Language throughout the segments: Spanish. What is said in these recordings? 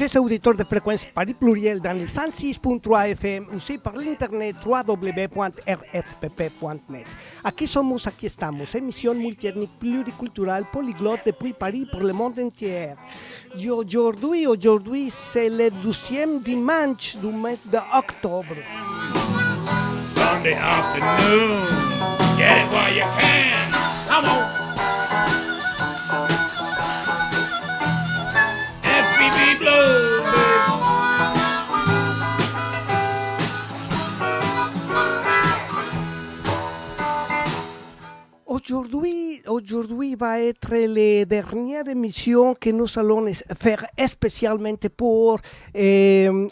chers auditeurs de Fréquence Paris Pluriel dans les 106.3 FM, aussi par l'internet www.rfpp.net. Aquí somos, aquí estamos, émission multiethnique pluriculturelle polyglotte depuis Paris pour le monde entier. Et aujourd'hui, c'est le 12e dimanche du mois d'octobre. Sunday afternoon, get it while you can. Come on. FBB Blues. Aujourd'hui va être la dernière émission que nous allons faire spécialement pour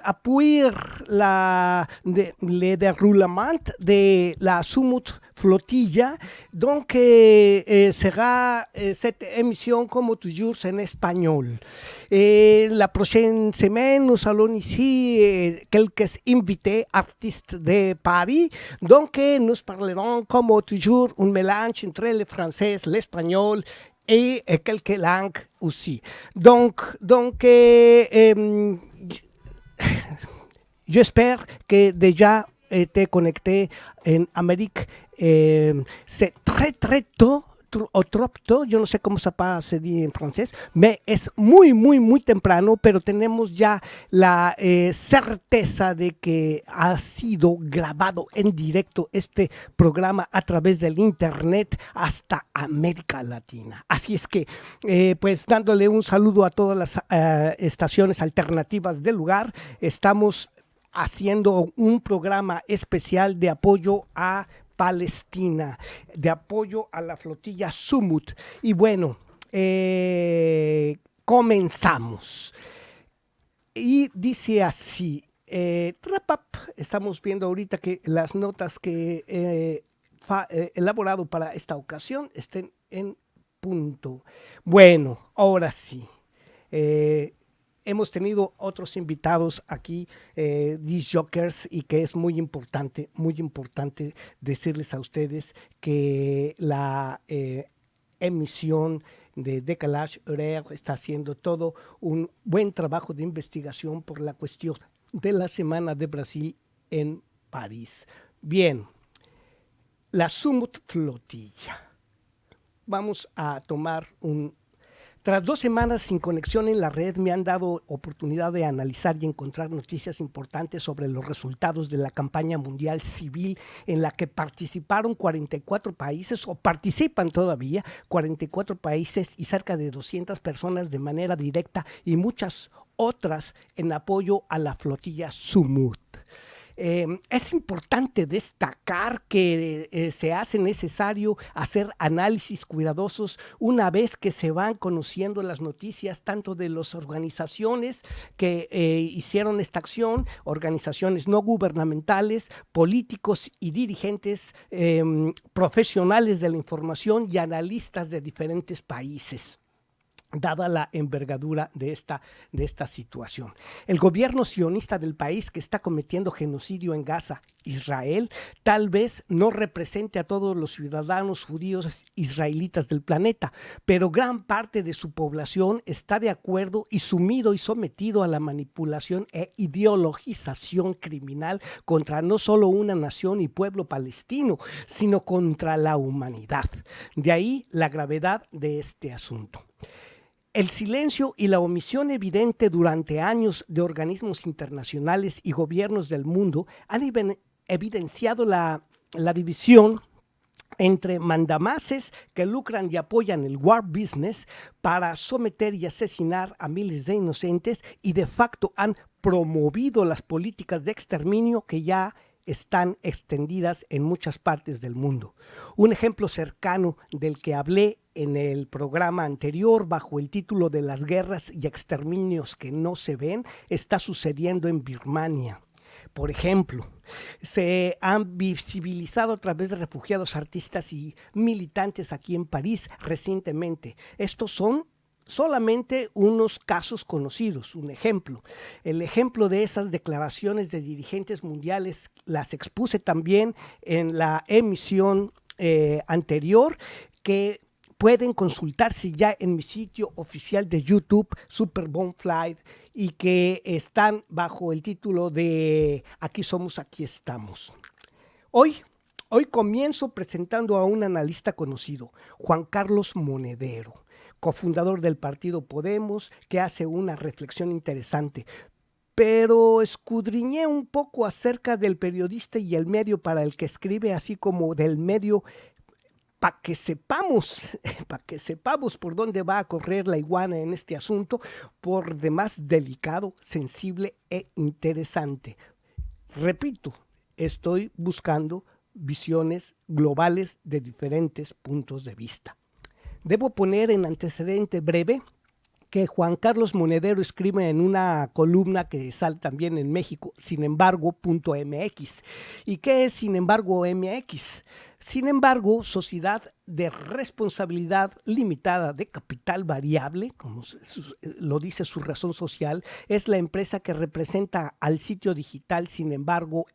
appuyer le déroulement de la Sumut Flotilla. Donc, sera cette émission, comme toujours, en espagnol. La prochaine semaine, nous allons ici quelques invités artistes de Paris. Donc, nous parlerons, comme toujours, un mélange entre le français, l'espagnol et quelques langues aussi. Donc j'espère que déjà été connecté en Amérique. C'est très tôt, trop tôt, yo no sé cómo se dice en francés, mais es muy temprano, pero tenemos ya la certeza de que ha sido grabado en directo este programa a través del internet hasta América Latina. Así es que, pues dándole un saludo a todas las estaciones alternativas del lugar, estamos haciendo un programa especial de apoyo a Palestina, de apoyo a la flotilla Sumut. Y bueno, comenzamos. Y dice así, estamos viendo ahorita que las notas que he elaborado para esta ocasión estén en punto. Bueno, ahora sí. Hemos tenido otros invitados aquí, disc jockeys, y que es muy importante decirles a ustedes que la emisión de Décalage Horaire está haciendo todo un buen trabajo de investigación por la cuestión de la Semana de Brasil en París. Bien, la Sumut Flotilla. Vamos a tomar Tras 2 semanas sin conexión en la red, me han dado oportunidad de analizar y encontrar noticias importantes sobre los resultados de la campaña mundial civil en la que participaron 44 países, o participan todavía 44 países y cerca de 200 personas de manera directa y muchas otras en apoyo a la flotilla Sumut. Es importante destacar que se hace necesario hacer análisis cuidadosos una vez que se van conociendo las noticias tanto de las organizaciones que hicieron esta acción, organizaciones no gubernamentales, políticos y dirigentes, profesionales de la información y analistas de diferentes países. Dada la envergadura de esta situación. El gobierno sionista del país que está cometiendo genocidio en Gaza, Israel, tal vez no represente a todos los ciudadanos judíos israelitas del planeta, pero gran parte de su población está de acuerdo y sumido y sometido a la manipulación e ideologización criminal contra no solo una nación y pueblo palestino, sino contra la humanidad. De ahí la gravedad de este asunto. El silencio y la omisión evidente durante años de organismos internacionales y gobiernos del mundo han evidenciado la división entre mandamases que lucran y apoyan el war business para someter y asesinar a miles de inocentes y de facto han promovido las políticas de exterminio que ya están extendidas en muchas partes del mundo. Un ejemplo cercano del que hablé en el programa anterior bajo el título de las guerras y exterminios que no se ven está sucediendo en Birmania. Por ejemplo, se han visibilizado a través de refugiados, artistas y militantes aquí en París recientemente. Estos son solamente unos casos conocidos, un ejemplo. El ejemplo de esas declaraciones de dirigentes mundiales las expuse también en la emisión anterior, que pueden consultarse ya en mi sitio oficial de YouTube, Super Bonflight, y que están bajo el título de Aquí somos, aquí estamos. Hoy comienzo presentando a un analista conocido, Juan Carlos Monedero, cofundador del partido Podemos, que hace una reflexión interesante. Pero escudriñé un poco acerca del periodista y el medio para el que escribe, así como del medio para que sepamos por dónde va a correr la iguana en este asunto, por demás delicado, sensible e interesante. Repito, estoy buscando visiones globales de diferentes puntos de vista. Debo poner en antecedente breve que Juan Carlos Monedero escribe en una columna que sale también en México, sin embargo.mx. ¿Y qué es sin embargo MX? Sin embargo, sociedad de responsabilidad limitada de capital variable, como lo dice su razón social, es la empresa que representa al sitio digital Sin embargo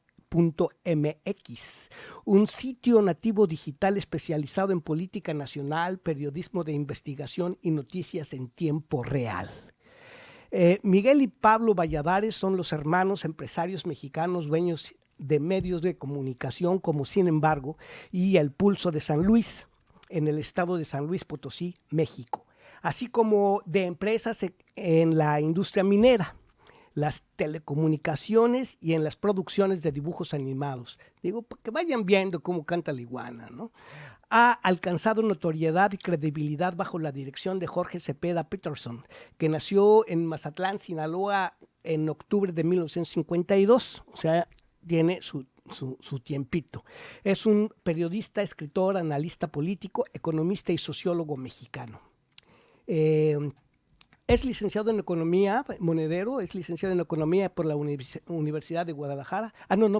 MX, un sitio nativo digital especializado en política nacional, periodismo de investigación y noticias en tiempo real. Miguel y Pablo Valladares son los hermanos empresarios mexicanos dueños de medios de comunicación como Sin embargo y El Pulso de San Luis, en el estado de San Luis Potosí, México, así como de empresas en la industria minera, las telecomunicaciones y en las producciones de dibujos animados. Digo, para que vayan viendo cómo canta la iguana, ¿no? Ha alcanzado notoriedad y credibilidad bajo la dirección de Jorge Cepeda Peterson, que nació en Mazatlán, Sinaloa, en octubre de 1952, o sea, tiene su tiempito. Es un periodista, escritor, analista político, economista y sociólogo mexicano. Es licenciado en Economía, Monedero, es licenciado en Economía por la Universidad de Guadalajara.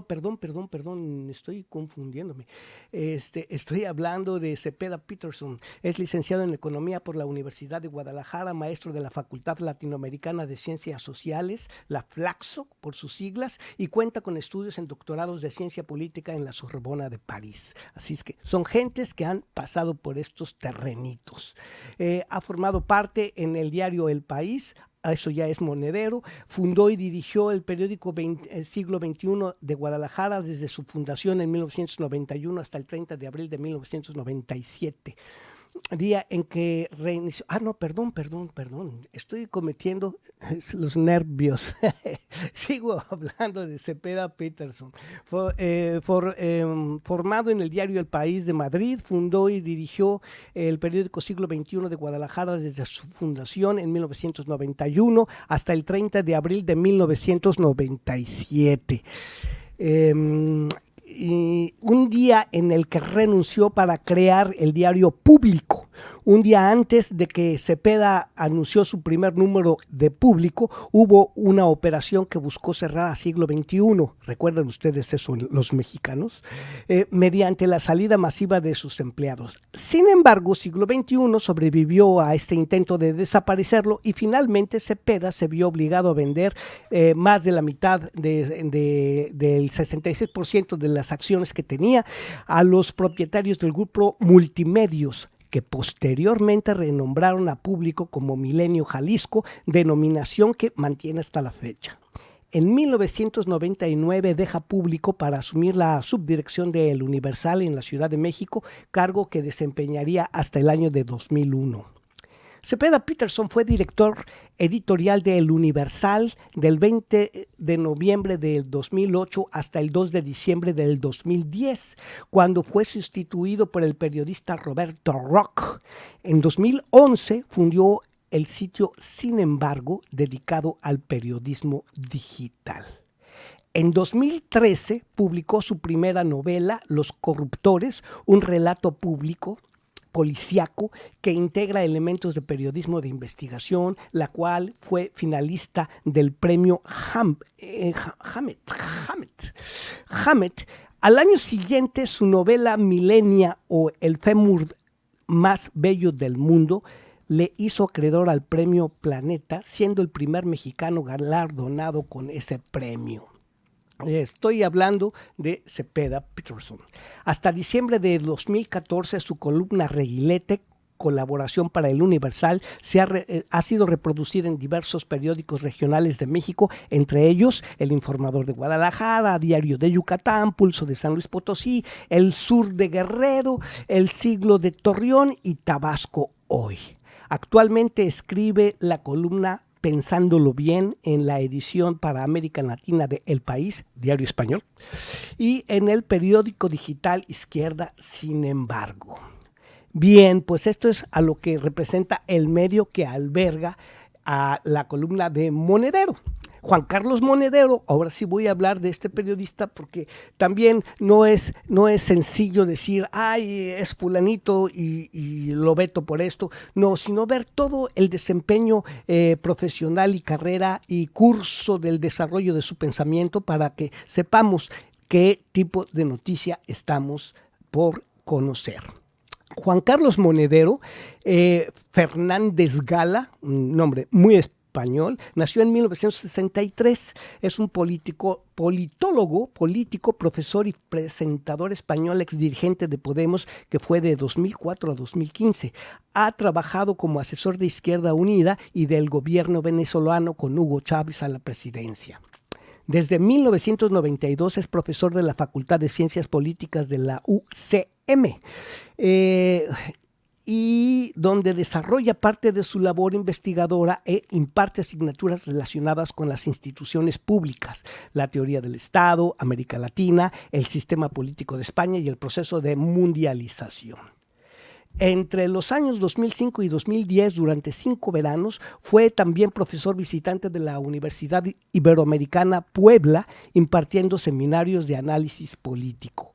Perdón, estoy confundiéndome. Estoy hablando de Cepeda Peterson. Es licenciado en Economía por la Universidad de Guadalajara, maestro de la Facultad Latinoamericana de Ciencias Sociales, la FLACSO por sus siglas, y cuenta con estudios en doctorados de Ciencia Política en la Sorbona de París. Así es que son gentes que han pasado por estos terrenitos. Ha formado parte en el diario El País, eso ya es Monedero. Fundó y dirigió el periódico Siglo XXI de Guadalajara desde su fundación en 1991 hasta el 30 de abril de 1997. Día en que reinició. Perdón, estoy cometiendo los nervios. Sigo hablando de Cepeda Peterson. Formado en el diario El País de Madrid, fundó y dirigió el periódico Siglo XXI de Guadalajara desde su fundación en 1991 hasta el 30 de abril de 1997. Y un día en el que renunció para crear el diario Público. Un día antes de que Cepeda anunció su primer número de Público, hubo una operación que buscó cerrar a Siglo XXI, recuerdan ustedes eso, los mexicanos, mediante la salida masiva de sus empleados. Sin embargo, Siglo XXI sobrevivió a este intento de desaparecerlo y finalmente Cepeda se vio obligado a vender más de la mitad del 66% de las acciones que tenía a los propietarios del grupo Multimedios, que posteriormente renombraron a Público como Milenio Jalisco, denominación que mantiene hasta la fecha. En 1999 deja Público para asumir la subdirección de El Universal en la Ciudad de México, cargo que desempeñaría hasta el año de 2001. Cepeda Peterson fue director editorial de El Universal del 20 de noviembre del 2008 hasta el 2 de diciembre del 2010, cuando fue sustituido por el periodista Roberto Roch. En 2011 fundó el sitio Sin embargo, dedicado al periodismo digital. En 2013 publicó su primera novela, Los Corruptores, un relato público policíaco que integra elementos de periodismo de investigación, la cual fue finalista del premio Hammett. Al año siguiente, su novela Milenia o El fémur más bello del mundo le hizo acreedor al premio Planeta, siendo el primer mexicano galardonado con ese premio. Estoy hablando de Cepeda Peterson. Hasta diciembre de 2014, su columna Reguilete colaboración para el Universal ha sido reproducida en diversos periódicos regionales de México, entre ellos El Informador de Guadalajara, Diario de Yucatán, Pulso de San Luis Potosí, El Sur de Guerrero, El Siglo de Torreón y Tabasco Hoy. Actualmente escribe la columna Pensándolo Bien en la edición para América Latina de El País, diario español, y en el periódico digital Izquierda, sin embargo. Bien, pues esto es a lo que representa el medio que alberga a la columna de Monedero. Juan Carlos Monedero, ahora sí voy a hablar de este periodista porque también no es sencillo decir, ay, es fulanito y lo veto por esto, no, sino ver todo el desempeño profesional y carrera y curso del desarrollo de su pensamiento para que sepamos qué tipo de noticia estamos por conocer. Juan Carlos Monedero Fernández Gala, un nombre muy español, nació en 1963, es un politólogo, político, profesor y presentador español, exdirigente de Podemos, que fue de 2004 a 2015. Ha trabajado como asesor de Izquierda Unida y del gobierno venezolano con Hugo Chávez a la presidencia. Desde 1992 es profesor de la Facultad de Ciencias Políticas de la UCM, y donde desarrolla parte de su labor investigadora e imparte asignaturas relacionadas con las instituciones públicas, la teoría del Estado, América Latina, el sistema político de España y el proceso de mundialización. Entre los años 2005 y 2010, durante 5 veranos, fue también profesor visitante de la Universidad Iberoamericana Puebla, impartiendo seminarios de análisis político.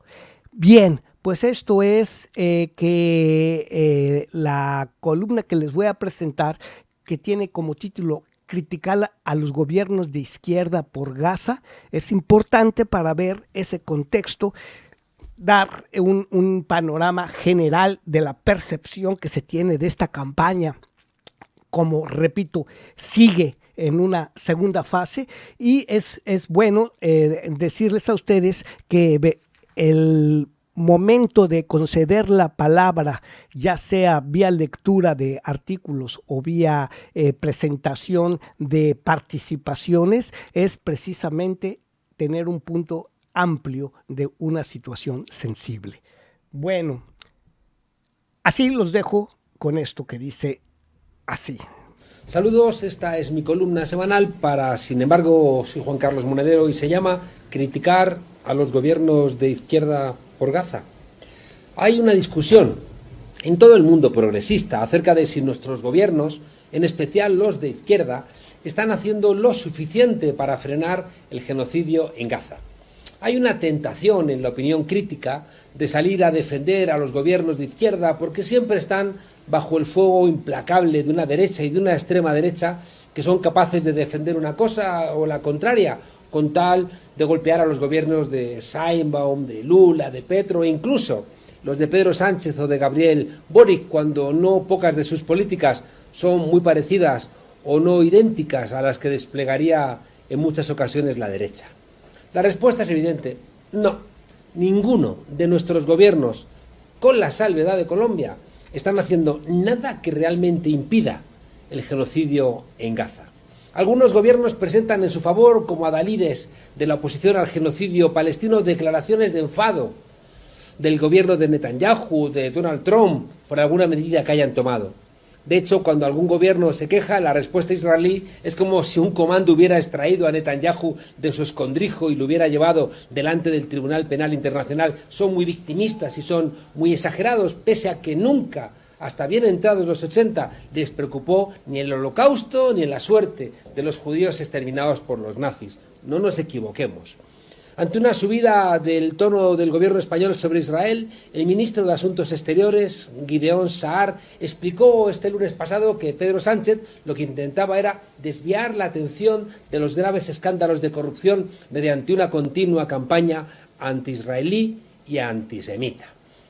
Bien, pues esto es la columna que les voy a presentar, que tiene como título Criticar a los gobiernos de izquierda por Gaza. Es importante para ver ese contexto, dar un panorama general de la percepción que se tiene de esta campaña. Como repito, sigue en una segunda fase y es bueno decirles a ustedes que el momento de conceder la palabra, ya sea vía lectura de artículos o vía presentación de participaciones, es precisamente tener un punto amplio de una situación sensible. Bueno, así los dejo con esto que dice así. Saludos, esta es mi columna semanal para, sin embargo, soy Juan Carlos Monedero y se llama Criticar a los gobiernos de izquierda por Gaza. Hay una discusión en todo el mundo progresista acerca de si nuestros gobiernos, en especial los de izquierda, están haciendo lo suficiente para frenar el genocidio en Gaza. Hay una tentación en la opinión crítica de salir a defender a los gobiernos de izquierda porque siempre están bajo el fuego implacable de una derecha y de una extrema derecha que son capaces de defender una cosa o la contraria, con tal de golpear a los gobiernos de Sheinbaum, de Lula, de Petro e incluso los de Pedro Sánchez o de Gabriel Boric, cuando no pocas de sus políticas son muy parecidas o no idénticas a las que desplegaría en muchas ocasiones la derecha. La respuesta es evidente: no, ninguno de nuestros gobiernos, con la salvedad de Colombia, están haciendo nada que realmente impida el genocidio en Gaza. Algunos gobiernos presentan en su favor, como adalides de la oposición al genocidio palestino, declaraciones de enfado del gobierno de Netanyahu, de Donald Trump, por alguna medida que hayan tomado. De hecho, cuando algún gobierno se queja, la respuesta israelí es como si un comando hubiera extraído a Netanyahu de su escondrijo y lo hubiera llevado delante del Tribunal Penal Internacional. Son muy victimistas y son muy exagerados, pese a que nunca, hasta bien entrados los 80, les preocupó ni el Holocausto ni la suerte de los judíos exterminados por los nazis. No nos equivoquemos. Ante una subida del tono del gobierno español sobre Israel, el ministro de Asuntos Exteriores, Gideon Saar, explicó este lunes pasado que Pedro Sánchez lo que intentaba era desviar la atención de los graves escándalos de corrupción mediante una continua campaña anti-israelí y antisemita.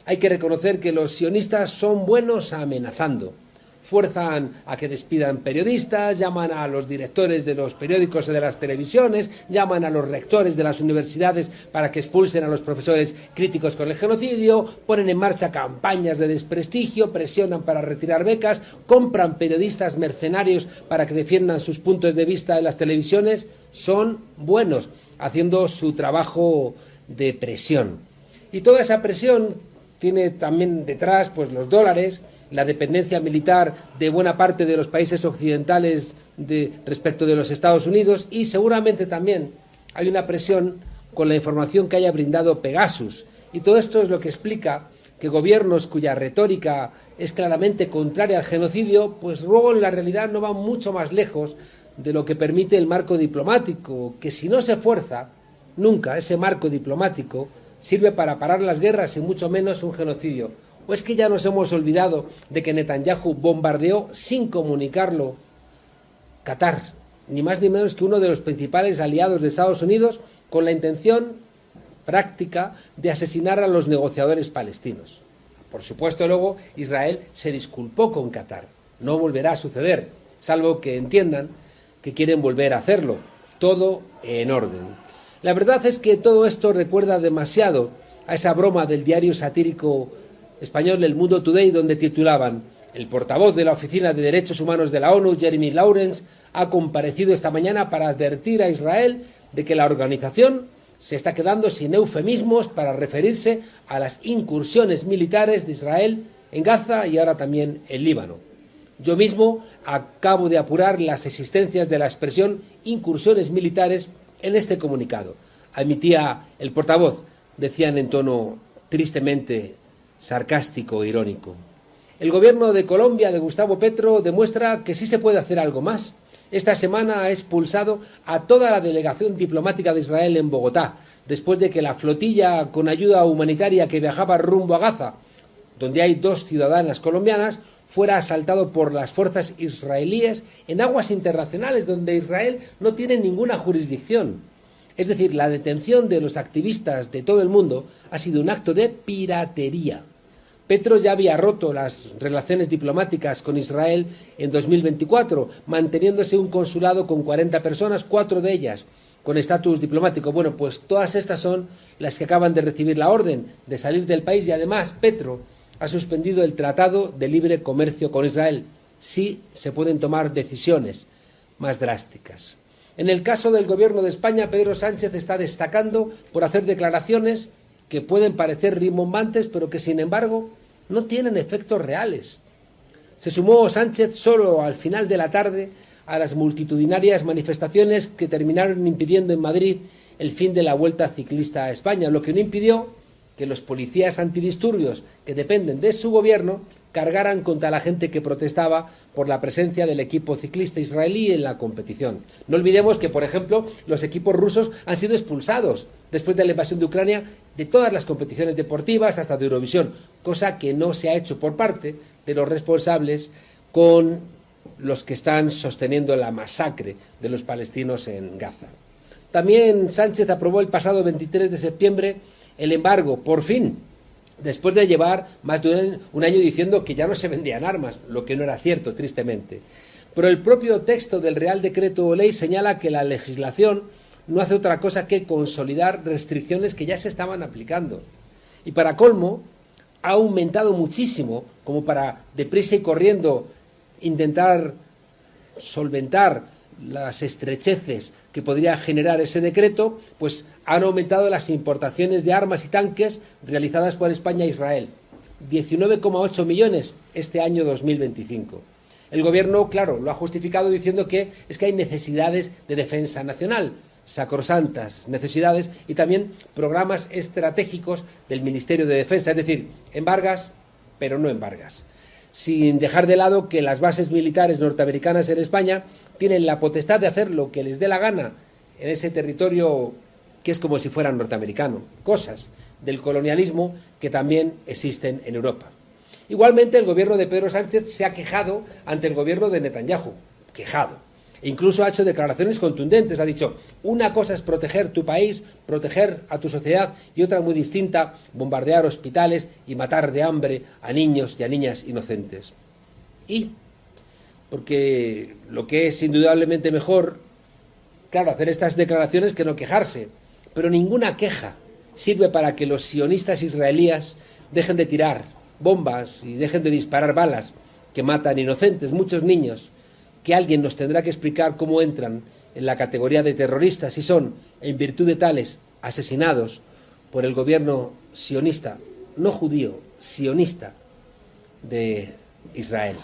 Hay que reconocer que los sionistas son buenos amenazando. fuerzan a que despidan periodistas, llaman a los directores de los periódicos y de las televisiones, llaman a los rectores de las universidades para que expulsen a los profesores críticos con el genocidio, ponen en marcha campañas de desprestigio, presionan para retirar becas, compran periodistas mercenarios para que defiendan sus puntos de vista en las televisiones. Son buenos haciendo su trabajo de presión. Y toda esa presión tiene también detrás pues los dólares, la dependencia militar de buena parte de los países occidentales respecto de los Estados Unidos, y seguramente también hay una presión con la información que haya brindado Pegasus. Y todo esto es lo que explica que gobiernos cuya retórica es claramente contraria al genocidio, pues luego en la realidad no van mucho más lejos de lo que permite el marco diplomático, que si no se fuerza, nunca ese marco diplomático sirve para parar las guerras y mucho menos un genocidio. ¿O es que ya nos hemos olvidado de que Netanyahu bombardeó sin comunicarlo Qatar, ni más ni menos que uno de los principales aliados de Estados Unidos, con la intención práctica de asesinar a los negociadores palestinos? Por supuesto, luego Israel se disculpó con Qatar. No volverá a suceder, salvo que entiendan que quieren volver a hacerlo. Todo en orden. La verdad es que todo esto recuerda demasiado a esa broma del diario satírico español El Mundo Today, donde titulaban: el portavoz de la Oficina de Derechos Humanos de la ONU, Jeremy Lawrence, ha comparecido esta mañana para advertir a Israel de que la organización se está quedando sin eufemismos para referirse a las incursiones militares de Israel en Gaza y ahora también en Líbano. Yo mismo acabo de apurar las existencias de la expresión incursiones militares en este comunicado. Admitía el portavoz, decían en tono tristemente sarcástico e irónico. El gobierno de Colombia de Gustavo Petro demuestra que sí se puede hacer algo más. Esta semana ha expulsado a toda la delegación diplomática de Israel en Bogotá, después de que la flotilla con ayuda humanitaria que viajaba rumbo a Gaza, donde hay 2 ciudadanas colombianas, fuera asaltado por las fuerzas israelíes en aguas internacionales donde Israel no tiene ninguna jurisdicción. Es decir, la detención de los activistas de todo el mundo ha sido un acto de piratería. Petro ya había roto las relaciones diplomáticas con Israel en 2024, manteniéndose un consulado con 40 personas, 4 de ellas con estatus diplomático. Bueno, pues todas estas son las que acaban de recibir la orden de salir del país, y además Petro ha suspendido el Tratado de Libre Comercio con Israel. Sí se pueden tomar decisiones más drásticas. En el caso del gobierno de España, Pedro Sánchez está destacando por hacer declaraciones que pueden parecer rimbombantes, pero que sin embargo no tienen efectos reales. Se sumó Sánchez solo al final de la tarde a las multitudinarias manifestaciones que terminaron impidiendo en Madrid el fin de la Vuelta Ciclista a España, lo que no impidió que los policías antidisturbios que dependen de su gobierno cargaran contra la gente que protestaba por la presencia del equipo ciclista israelí en la competición. No olvidemos que, por ejemplo, los equipos rusos han sido expulsados después de la invasión de Ucrania de todas las competiciones deportivas, hasta de Eurovisión, cosa que no se ha hecho por parte de los responsables con los que están sosteniendo la masacre de los palestinos en Gaza. También Sánchez aprobó el pasado 23 de septiembre el embargo, por fin, después de llevar más de un año diciendo que ya no se vendían armas, lo que no era cierto, tristemente. Pero el propio texto del Real Decreto Ley señala que la legislación no hace otra cosa que consolidar restricciones que ya se estaban aplicando. Y para colmo, ha aumentado muchísimo, como para deprisa y corriendo intentar solventar las estrecheces que podría generar ese decreto, pues han aumentado las importaciones de armas y tanques realizadas por España a Israel. 19,8 millones este año 2025. El gobierno, claro, lo ha justificado diciendo que es que hay necesidades de defensa nacional, sacrosantas necesidades, y también programas estratégicos del Ministerio de Defensa, es decir, embargas, pero no embargas. Sin dejar de lado que las bases militares norteamericanas en España tienen la potestad de hacer lo que les dé la gana en ese territorio que es como si fuera norteamericano, cosas del colonialismo que también existen en Europa. Igualmente, el gobierno de Pedro Sánchez se ha quejado ante el gobierno de Netanyahu, e incluso ha hecho declaraciones contundentes. Ha dicho, una cosa es proteger tu país, proteger a tu sociedad, y otra muy distinta, bombardear hospitales y matar de hambre a niños y a niñas inocentes. Y porque lo que es indudablemente mejor, claro, hacer estas declaraciones que no quejarse, pero ninguna queja sirve para que los sionistas israelíes dejen de tirar bombas y dejen de disparar balas que matan inocentes, muchos niños, que alguien nos tendrá que explicar cómo entran en la categoría de terroristas y son, en virtud de tales, asesinados por el gobierno sionista, no judío, sionista de Israel.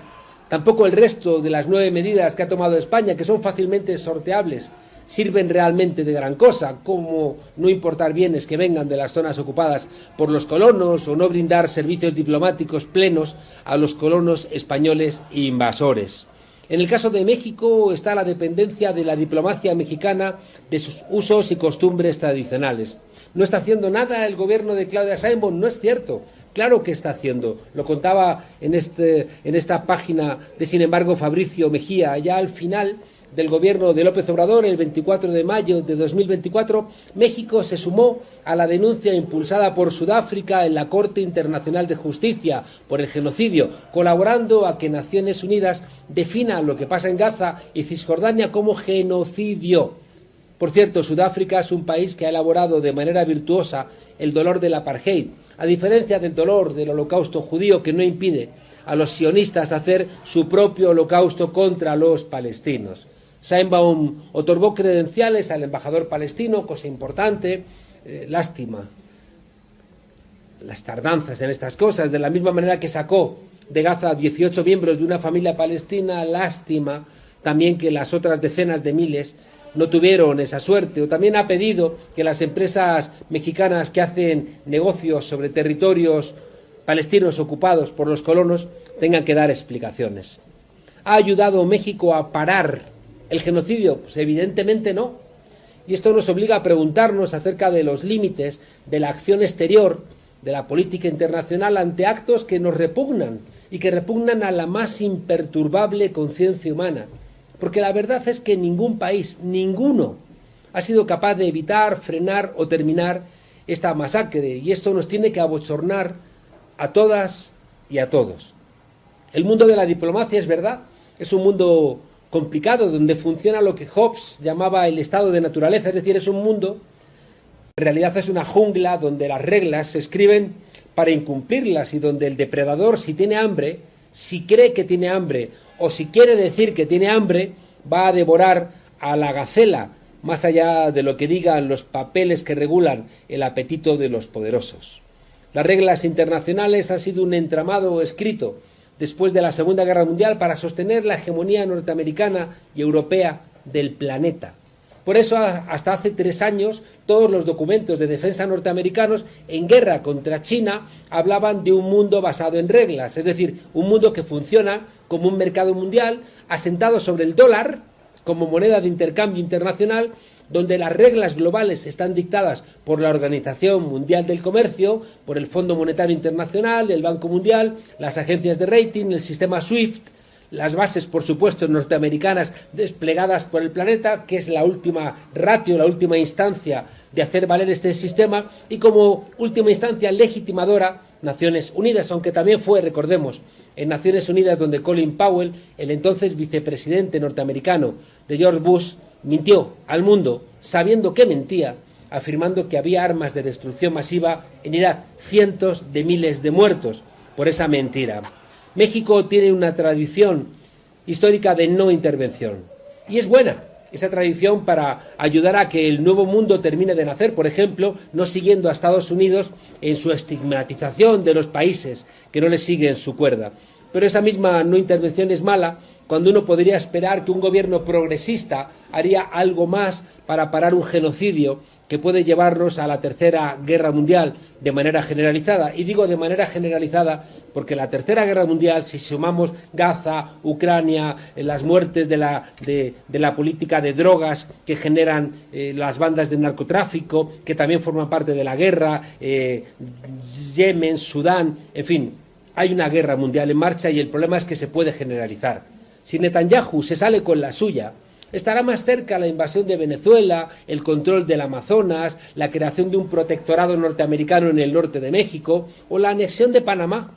Tampoco el resto de las 9 medidas que ha tomado España, que son fácilmente sorteables, sirven realmente de gran cosa, como no importar bienes que vengan de las zonas ocupadas por los colonos o no brindar servicios diplomáticos plenos a los colonos españoles e invasores. En el caso de México está la dependencia de la diplomacia mexicana de sus usos y costumbres tradicionales. ¿No está haciendo nada el gobierno de Claudia Sheinbaum? No es cierto. Claro que está haciendo. Lo contaba en esta página de, sin embargo, Fabricio Mejía. Ya al final del gobierno de López Obrador, el 24 de mayo de 2024, México se sumó a la denuncia impulsada por Sudáfrica en la Corte Internacional de Justicia por el genocidio, colaborando a que Naciones Unidas defina lo que pasa en Gaza y Cisjordania como genocidio. Por cierto, Sudáfrica es un país que ha elaborado de manera virtuosa el dolor del apartheid, a diferencia del dolor del holocausto judío, que no impide a los sionistas hacer su propio holocausto contra los palestinos. Sheinbaum otorgó credenciales al embajador palestino, cosa importante. Lástima las tardanzas en estas cosas, de la misma manera que sacó de Gaza a 18 miembros de una familia palestina. Lástima también que las otras decenas de miles no tuvieron esa suerte. O también ha pedido que las empresas mexicanas que hacen negocios sobre territorios palestinos ocupados por los colonos tengan que dar explicaciones. ¿Ha ayudado México a parar el genocidio? Pues evidentemente no. Y esto nos obliga a preguntarnos acerca de los límites de la acción exterior, de la política internacional ante actos que nos repugnan y que repugnan a la más imperturbable conciencia humana. Porque la verdad es que ningún país, ninguno, ha sido capaz de evitar, frenar o terminar esta masacre. Y esto nos tiene que abochornar a todas y a todos. El mundo de la diplomacia, es verdad, es un mundo complicado donde funciona lo que Hobbes llamaba el estado de naturaleza, es decir, es un mundo, en realidad es una jungla donde las reglas se escriben para incumplirlas y donde el depredador, si tiene hambre, si cree que tiene hambre o si quiere decir que tiene hambre, va a devorar a la gacela, más allá de lo que digan los papeles que regulan el apetito de los poderosos. Las reglas internacionales han sido un entramado escrito después de la Segunda Guerra Mundial para sostener la hegemonía norteamericana y europea del planeta. Por eso, hasta hace 3 años, todos los documentos de defensa norteamericanos en guerra contra China hablaban de un mundo basado en reglas, es decir, un mundo que funciona como un mercado mundial asentado sobre el dólar como moneda de intercambio internacional, donde las reglas globales están dictadas por la Organización Mundial del Comercio, por el Fondo Monetario Internacional, el Banco Mundial, las agencias de rating, el sistema SWIFT, las bases, por supuesto, norteamericanas desplegadas por el planeta, que es la última ratio, la última instancia de hacer valer este sistema, y como última instancia legitimadora, Naciones Unidas, aunque también fue, recordemos, en Naciones Unidas donde Colin Powell, el entonces vicepresidente norteamericano de George Bush, mintió al mundo, sabiendo que mentía, afirmando que había armas de destrucción masiva en Irak, cientos de miles de muertos por esa mentira. México tiene una tradición histórica de no intervención, y es buena esa tradición para ayudar a que el nuevo mundo termine de nacer, por ejemplo, no siguiendo a Estados Unidos en su estigmatización de los países que no le siguen su cuerda. Pero esa misma no intervención es mala cuando uno podría esperar que un gobierno progresista haría algo más para parar un genocidio que puede llevarnos a la Tercera Guerra Mundial de manera generalizada. Y digo de manera generalizada porque la Tercera Guerra Mundial, si sumamos Gaza, Ucrania, las muertes de la política de drogas que generan las bandas de narcotráfico, que también forman parte de la guerra, Yemen, Sudán, en fin, hay una guerra mundial en marcha y el problema es que se puede generalizar. Si Netanyahu se sale con la suya, estará más cerca la invasión de Venezuela, el control del Amazonas, la creación de un protectorado norteamericano en el norte de México o la anexión de Panamá.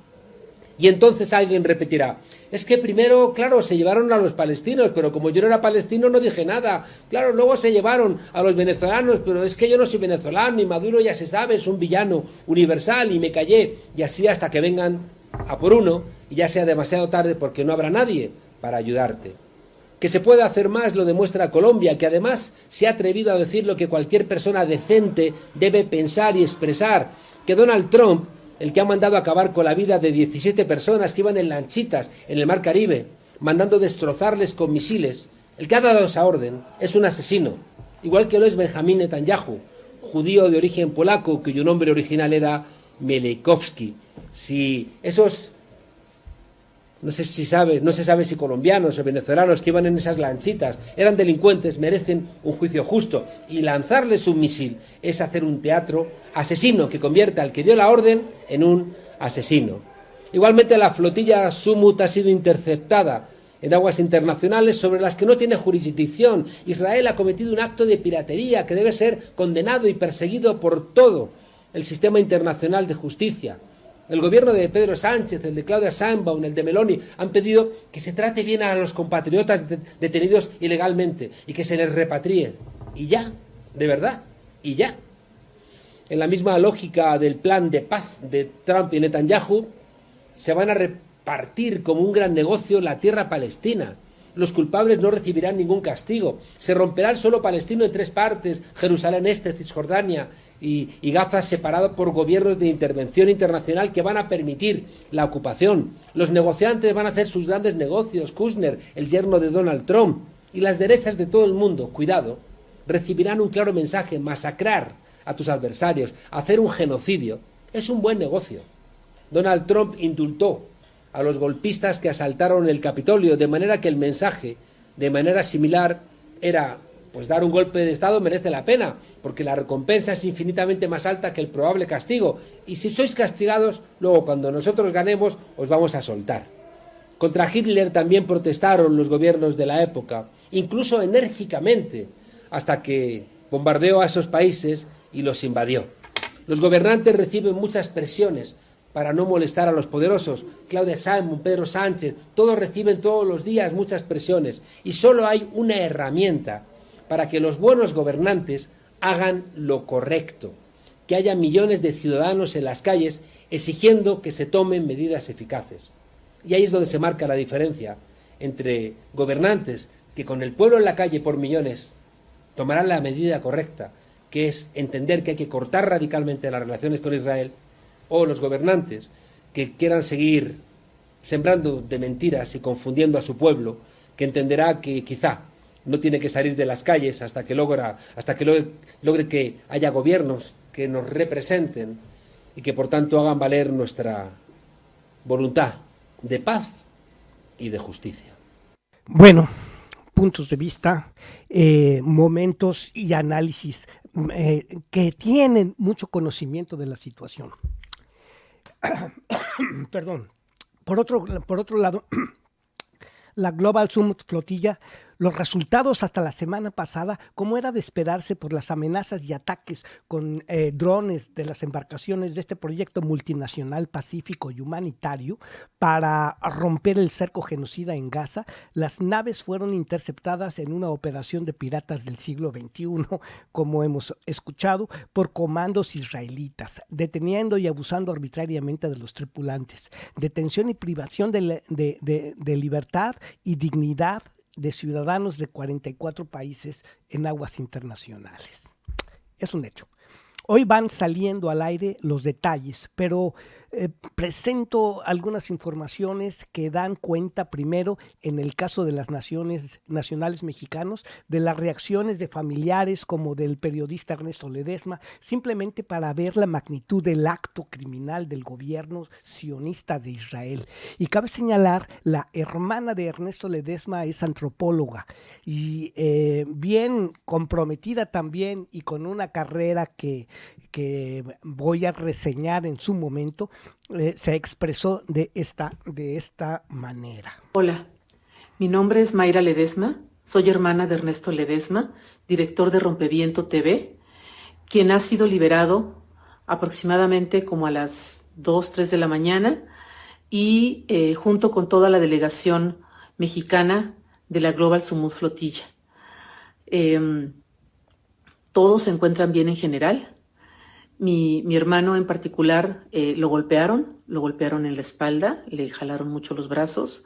Y entonces alguien repetirá, es que primero, claro, se llevaron a los palestinos, pero como yo no era palestino no dije nada. Claro, luego se llevaron a los venezolanos, pero es que yo no soy venezolano y Maduro ya se sabe, es un villano universal y me callé. Y así hasta que vengan a por uno y ya sea demasiado tarde porque no habrá nadie para ayudarte. Que se puede hacer más lo demuestra Colombia, que además se ha atrevido a decir lo que cualquier persona decente debe pensar y expresar, que Donald Trump, el que ha mandado acabar con la vida de 17 personas que iban en lanchitas en el Mar Caribe, mandando destrozarles con misiles, el que ha dado esa orden es un asesino, igual que lo es Benjamín Netanyahu, judío de origen polaco, cuyo nombre original era Melekowski. Si esos, no se sabe si colombianos o venezolanos que iban en esas lanchitas eran delincuentes, merecen un juicio justo, y lanzarles un misil es hacer un teatro asesino que convierte al que dio la orden en un asesino. Igualmente la flotilla Sumut ha sido interceptada en aguas internacionales sobre las que no tiene jurisdicción. Israel ha cometido un acto de piratería que debe ser condenado y perseguido por todo el sistema internacional de justicia. El gobierno de Pedro Sánchez, el de Claudia Sheinbaum, el de Meloni, han pedido que se trate bien a los compatriotas detenidos ilegalmente y que se les repatrie. Y ya, de verdad, y ya. En la misma lógica del plan de paz de Trump y Netanyahu, se van a repartir como un gran negocio la tierra palestina. Los culpables no recibirán ningún castigo. Se romperá el suelo palestino en 3 partes, Jerusalén Este, Cisjordania y Gaza, separado por gobiernos de intervención internacional que van a permitir la ocupación. Los negociantes van a hacer sus grandes negocios, Kushner, el yerno de Donald Trump, y las derechas de todo el mundo, cuidado, recibirán un claro mensaje: masacrar a tus adversarios, hacer un genocidio, es un buen negocio. Donald Trump indultó a los golpistas que asaltaron el Capitolio, de manera que el mensaje, de manera similar, era, pues dar un golpe de Estado merece la pena, porque la recompensa es infinitamente más alta que el probable castigo, y si sois castigados, luego cuando nosotros ganemos, os vamos a soltar. Contra Hitler también protestaron los gobiernos de la época, incluso enérgicamente, hasta que bombardeó a esos países y los invadió. Los gobernantes reciben muchas presiones para no molestar a los poderosos. Claudia Sheinbaum, Pedro Sánchez, todos reciben todos los días muchas presiones, y solo hay una herramienta para que los buenos gobernantes hagan lo correcto, que haya millones de ciudadanos en las calles exigiendo que se tomen medidas eficaces. Y ahí es donde se marca la diferencia entre gobernantes que con el pueblo en la calle por millones tomarán la medida correcta, que es entender que hay que cortar radicalmente las relaciones con Israel, o los gobernantes que quieran seguir sembrando de mentiras y confundiendo a su pueblo, que entenderá que quizá no tiene que salir de las calles hasta que logre que haya gobiernos que nos representen y que por tanto hagan valer nuestra voluntad de paz y de justicia. Bueno, puntos de vista, momentos y análisis que tienen mucho conocimiento de la situación. Perdón. Por otro lado, la Global Summit Flotilla, los resultados hasta la semana pasada, como era de esperarse por las amenazas y ataques con drones de las embarcaciones de este proyecto multinacional pacífico y humanitario para romper el cerco genocida en Gaza, las naves fueron interceptadas en una operación de piratas del siglo XXI, como hemos escuchado, por comandos israelitas, deteniendo y abusando arbitrariamente de los tripulantes, detención y privación de libertad y dignidad de ciudadanos de 44 países en aguas internacionales. Es un hecho. Hoy van saliendo al aire los detalles, pero presento algunas informaciones que dan cuenta, primero, en el caso de las nacionales mexicanos, de las reacciones de familiares como del periodista Ernesto Ledesma, simplemente para ver la magnitud del acto criminal del gobierno sionista de Israel. Y cabe señalar, la hermana de Ernesto Ledesma es antropóloga y bien comprometida también, y con una carrera que voy a reseñar en su momento, se expresó de esta manera. Hola, mi nombre es Mayra Ledesma, soy hermana de Ernesto Ledesma, director de Rompeviento TV, quien ha sido liberado aproximadamente como a las 2, 3 de la mañana y junto con toda la delegación mexicana de la Global Sumud Flotilla. Todos se encuentran bien en general. Mi hermano en particular lo golpearon en la espalda, le jalaron mucho los brazos,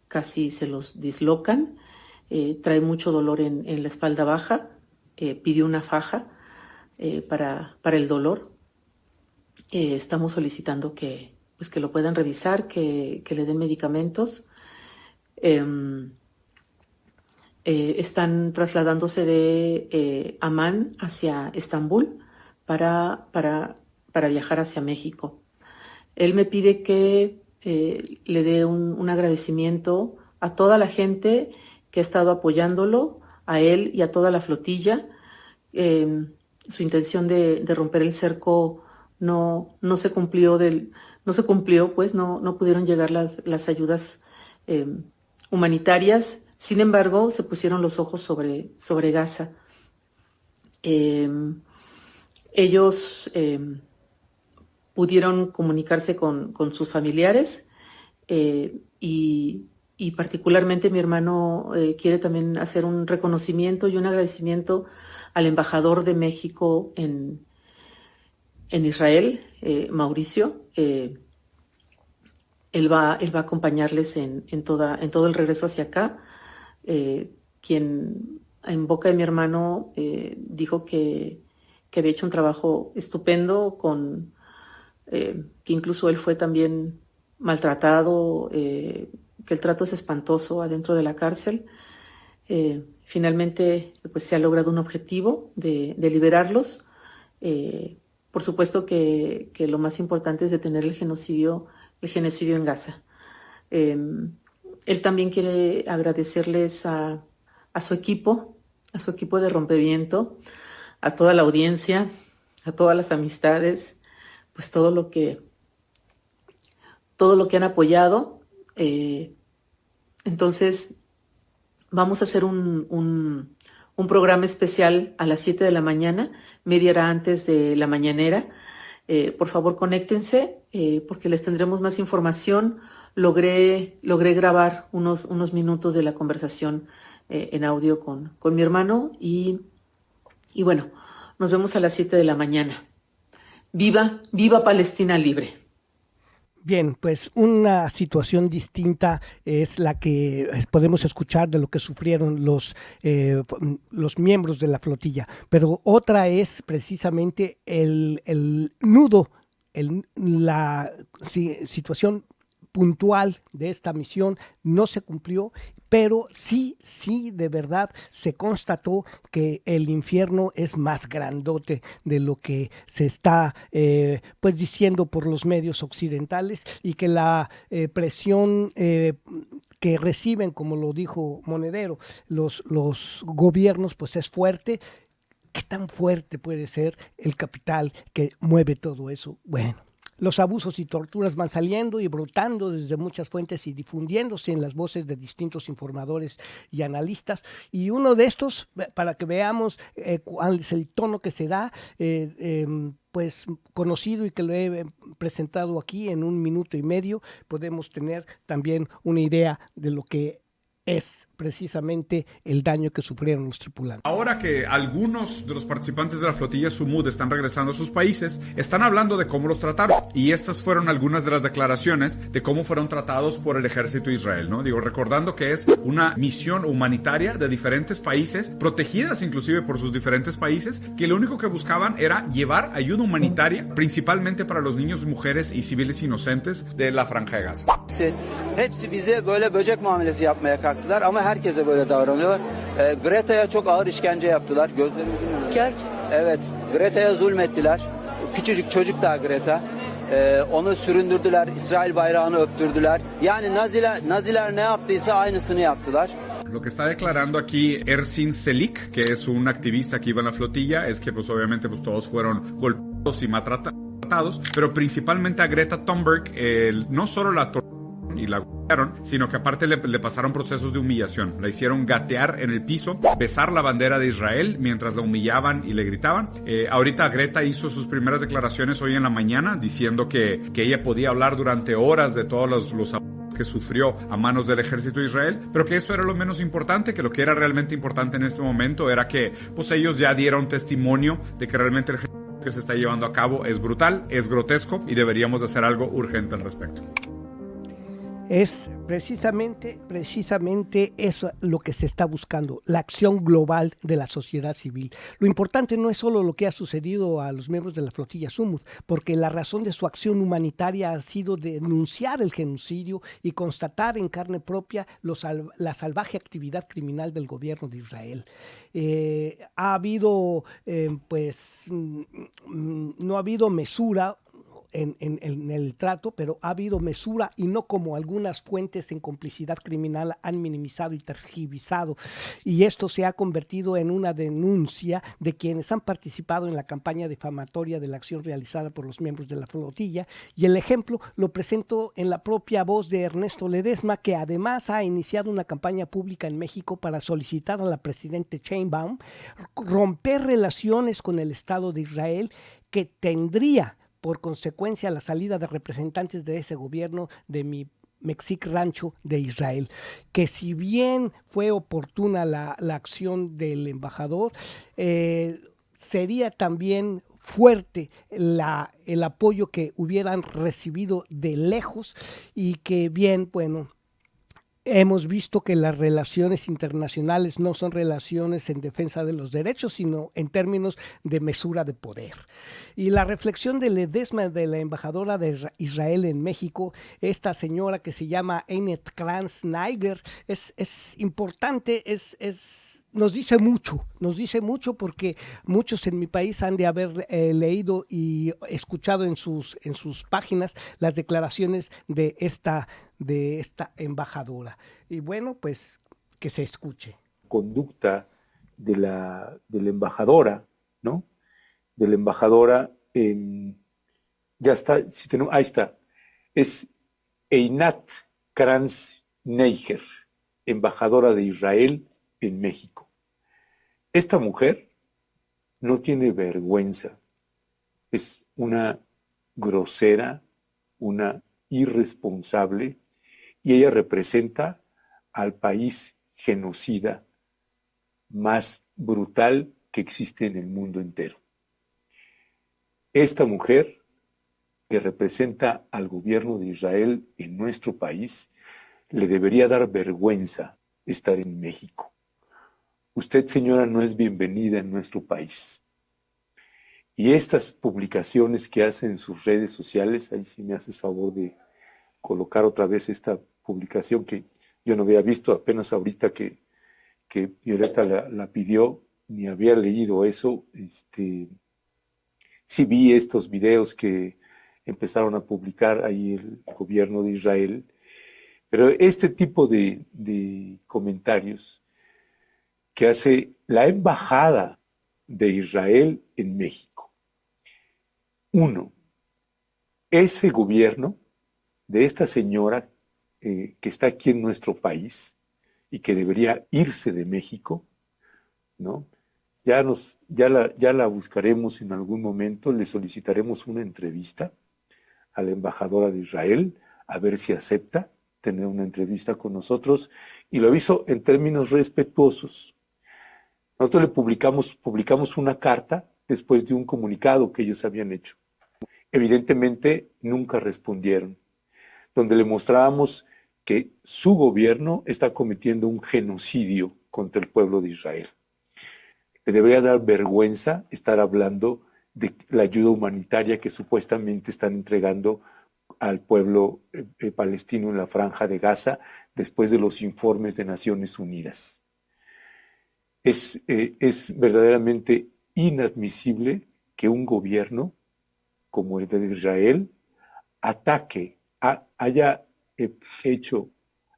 casi se los dislocan, trae mucho dolor en la espalda baja, pidió una faja para el dolor. Estamos solicitando que lo puedan revisar, que le den medicamentos. Están trasladándose de Amán hacia Estambul para viajar hacia México. Él me pide que le dé un agradecimiento a toda la gente que ha estado apoyándolo, a él y a toda la flotilla. Su intención de romper el cerco no se cumplió, pues no pudieron llegar las ayudas humanitarias. Sin embargo, se pusieron los ojos sobre Gaza. Ellos pudieron comunicarse con sus familiares y particularmente mi hermano quiere también hacer un reconocimiento y un agradecimiento al embajador de México en Israel, Mauricio. Él va a acompañarles en todo el regreso hacia acá. Quien en boca de mi hermano dijo que había hecho un trabajo estupendo, que incluso él fue también maltratado, que el trato es espantoso adentro de la cárcel. Finalmente pues se ha logrado un objetivo de liberarlos. Por supuesto que lo más importante es detener el genocidio en Gaza. Él también quiere agradecerles a su equipo de Rompeviento, a toda la audiencia, a todas las amistades, pues todo lo que han apoyado. Entonces, vamos a hacer un programa especial a las 7 de la mañana, media hora antes de la mañanera. Por favor, conéctense, porque les tendremos más información. Logré grabar unos minutos de la conversación en audio con mi hermano y bueno, nos vemos a las 7 de la mañana. ¡Viva Palestina libre! Bien, pues una situación distinta es la que podemos escuchar de lo que sufrieron los miembros de la flotilla, pero otra es precisamente el nudo, la situación puntual de esta misión no se cumplió, pero sí, de verdad se constató que el infierno es más grandote de lo que se está pues diciendo por los medios occidentales, y que la presión que reciben, como lo dijo Monedero, los gobiernos, pues es fuerte. ¿Qué tan fuerte puede ser el capital que mueve todo eso? Bueno, los abusos y torturas van saliendo y brotando desde muchas fuentes y difundiéndose en las voces de distintos informadores y analistas. Y uno de estos, para que veamos cuál es el tono que se da, pues conocido y que lo he presentado aquí en 1 minuto y medio, podemos tener también una idea de lo que es precisamente el daño que sufrieron los tripulantes. Ahora que algunos de los participantes de la flotilla Sumud están regresando a sus países, están hablando de cómo los trataron. Y estas fueron algunas de las declaraciones de cómo fueron tratados por el ejército de Israel, ¿no? Digo, recordando que es una misión humanitaria de diferentes países, protegidas inclusive por sus diferentes países, que lo único que buscaban era llevar ayuda humanitaria, principalmente para los niños, mujeres y civiles inocentes de la Franja de Gaza. Hepsi bize böyle böcek muamelesi yapmaya kalktılar ama herkese böyle davranıyorlar. Greta'ya çok ağır işkence yaptılar. Evet, Greta'ya zulmettiler. Küçücük çocuk da Greta. Onu süründürdüler, İsrail bayrağını öptürdüler. Yani Naziler ne yaptıysa aynısını yaptılar. Lo que está declarando aquí Ersin Selik, que es un activista que iba en la flotilla, es que pues obviamente pues todos fueron golpeados y maltratados, pero principalmente a Greta Thunberg, no solo la tortura, y la golpearon, sino que aparte le pasaron procesos de humillación. La hicieron gatear en el piso, besar la bandera de Israel mientras la humillaban y le gritaban. Ahorita Greta hizo sus primeras declaraciones hoy en la mañana diciendo que ella podía hablar durante horas de todos los que sufrió a manos del ejército de Israel, pero que eso era lo menos importante, que lo que era realmente importante en este momento era que pues ellos ya dieron testimonio de que realmente el genocidio que se está llevando a cabo es brutal, es grotesco y deberíamos hacer algo urgente al respecto. Es precisamente eso lo que se está buscando, la acción global de la sociedad civil. Lo importante no es solo lo que ha sucedido a los miembros de la flotilla Sumud, porque la razón de su acción humanitaria ha sido denunciar el genocidio y constatar en carne propia la salvaje actividad criminal del gobierno de Israel. Ha habido, no ha habido mesura en el trato, pero ha habido mesura y no como algunas fuentes en complicidad criminal han minimizado y tergiversado. Y esto se ha convertido en una denuncia de quienes han participado en la campaña difamatoria de la acción realizada por los miembros de la flotilla. Y el ejemplo lo presento en la propia voz de Ernesto Ledesma, que además ha iniciado una campaña pública en México para solicitar a la presidenta Sheinbaum romper relaciones con el Estado de Israel, que tendría por consecuencia la salida de representantes de ese gobierno de mi Mexic Rancho de Israel, que si bien fue oportuna la acción del embajador, sería también fuerte el apoyo que hubieran recibido de lejos y que bien, bueno, hemos visto que las relaciones internacionales no son relaciones en defensa de los derechos, sino en términos de mesura de poder. Y la reflexión de Ledesma, de la embajadora de Israel en México, esta señora que se llama Einet Kranz-Neiger, es importante, nos dice mucho porque muchos en mi país han de haber leído y escuchado en sus páginas las declaraciones de esta embajadora. Y bueno, pues que se escuche. Conducta de la embajadora, ¿no? De la embajadora, ya está, ahí está, es Einat Kranz-Neiger, embajadora de Israel en México. Esta mujer no tiene vergüenza, es una grosera, una irresponsable, y ella representa al país genocida más brutal que existe en el mundo entero. Esta mujer, que representa al gobierno de Israel en nuestro país, le debería dar vergüenza estar en México. Usted, señora, no es bienvenida en nuestro país. Y estas publicaciones que hace en sus redes sociales, ahí sí me haces favor de colocar otra vez esta publicación que yo no había visto, apenas ahorita que Violeta la pidió, ni había leído eso. Sí vi estos videos que empezaron a publicar ahí el gobierno de Israel, pero este tipo de comentarios que hace la embajada de Israel en México. Uno, ese gobierno de esta señora que está aquí en nuestro país y que debería irse de México, ¿no? Ya la buscaremos en algún momento, le solicitaremos una entrevista a la embajadora de Israel, a ver si acepta tener una entrevista con nosotros, y lo hizo en términos respetuosos. Nosotros le publicamos una carta después de un comunicado que ellos habían hecho. Evidentemente nunca respondieron, donde le mostrábamos que su gobierno está cometiendo un genocidio contra el pueblo de Israel. Le debería dar vergüenza estar hablando de la ayuda humanitaria que supuestamente están entregando al pueblo palestino en la Franja de Gaza después de los informes de Naciones Unidas. Es verdaderamente inadmisible que un gobierno como el de Israel haya hecho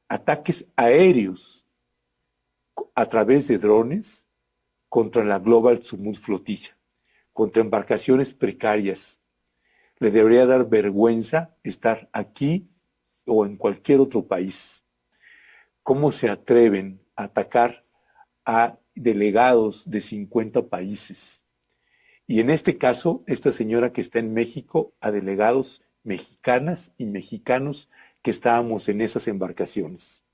ataques aéreos a través de drones contra la Global Sumud Flotilla, contra embarcaciones precarias. Le debería dar vergüenza estar aquí o en cualquier otro país, ¿cómo se atreven a atacar a delegados de 50 países? Y en este caso, esta señora que está en México, a delegados mexicanas y mexicanos que estábamos en esas embarcaciones.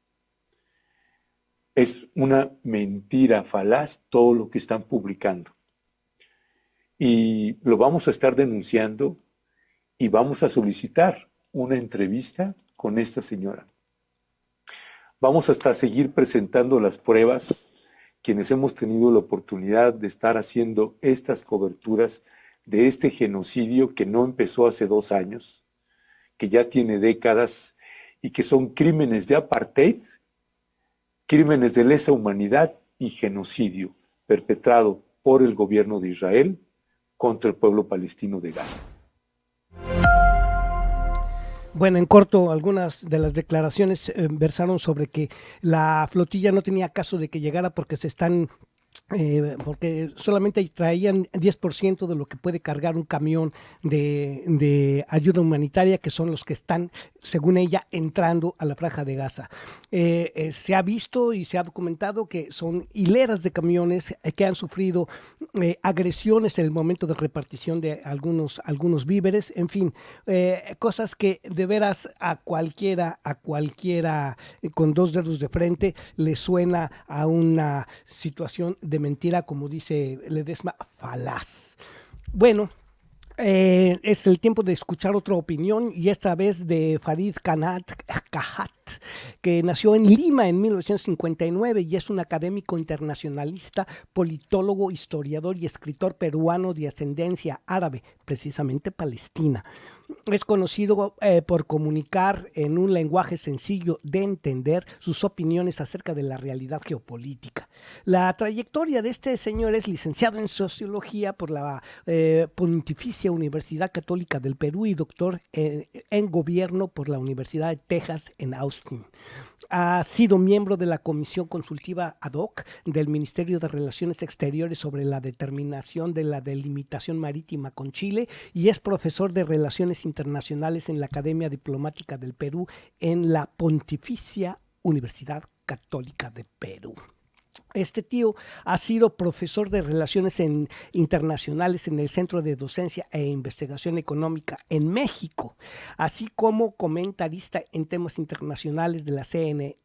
Es una mentira falaz todo lo que están publicando. Y lo vamos a estar denunciando y vamos a solicitar una entrevista con esta señora. Vamos hasta seguir presentando las pruebas, quienes hemos tenido la oportunidad de estar haciendo estas coberturas de este genocidio que no empezó hace 2 años, que ya tiene décadas y que son crímenes de apartheid, crímenes de lesa humanidad y genocidio perpetrado por el gobierno de Israel contra el pueblo palestino de Gaza. Bueno, en corto, algunas de las declaraciones versaron sobre que la flotilla no tenía caso de que llegara porque porque solamente traían 10% de lo que puede cargar un camión de ayuda humanitaria, que son los que están, según ella, entrando a la Franja de Gaza. Se ha visto y se ha documentado que son hileras de camiones que han sufrido agresiones en el momento de repartición de algunos víveres, en fin, cosas que de veras a cualquiera con 2 dedos de frente le suena a una situación de mentira, como dice Ledesma, falaz. Bueno, es el tiempo de escuchar otra opinión, y esta vez de Farid Kahat, que nació en Lima en 1959 y es un académico internacionalista, politólogo, historiador y escritor peruano de ascendencia árabe, precisamente palestina. Es conocido por comunicar en un lenguaje sencillo de entender sus opiniones acerca de la realidad geopolítica. La trayectoria de este señor es licenciado en Sociología por la Pontificia Universidad Católica del Perú y doctor en Gobierno por la Universidad de Texas en Austin. Ha sido miembro de la Comisión Consultiva Ad Hoc del Ministerio de Relaciones Exteriores sobre la determinación de la delimitación marítima con Chile y es profesor de Relaciones Internacionales en la Academia Diplomática del Perú en la Pontificia Universidad Católica de Perú. Este tío ha sido profesor de Relaciones Internacionales en el Centro de Docencia e Investigación Económica en México, así como comentarista en temas internacionales de la CNN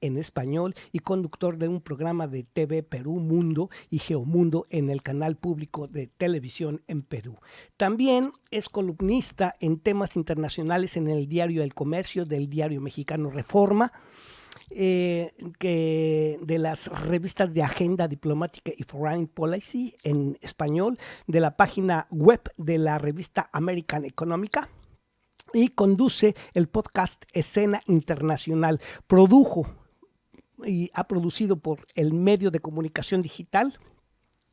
en español y conductor de un programa de TV Perú Mundo y Geomundo en el canal público de televisión en Perú. También es columnista en temas internacionales en el diario El Comercio del diario mexicano Reforma, que de las revistas de Agenda Diplomática y Foreign Policy en español, de la página web de la revista American Económica, y conduce el podcast Escena Internacional. Produjo y ha producido por el medio de comunicación digital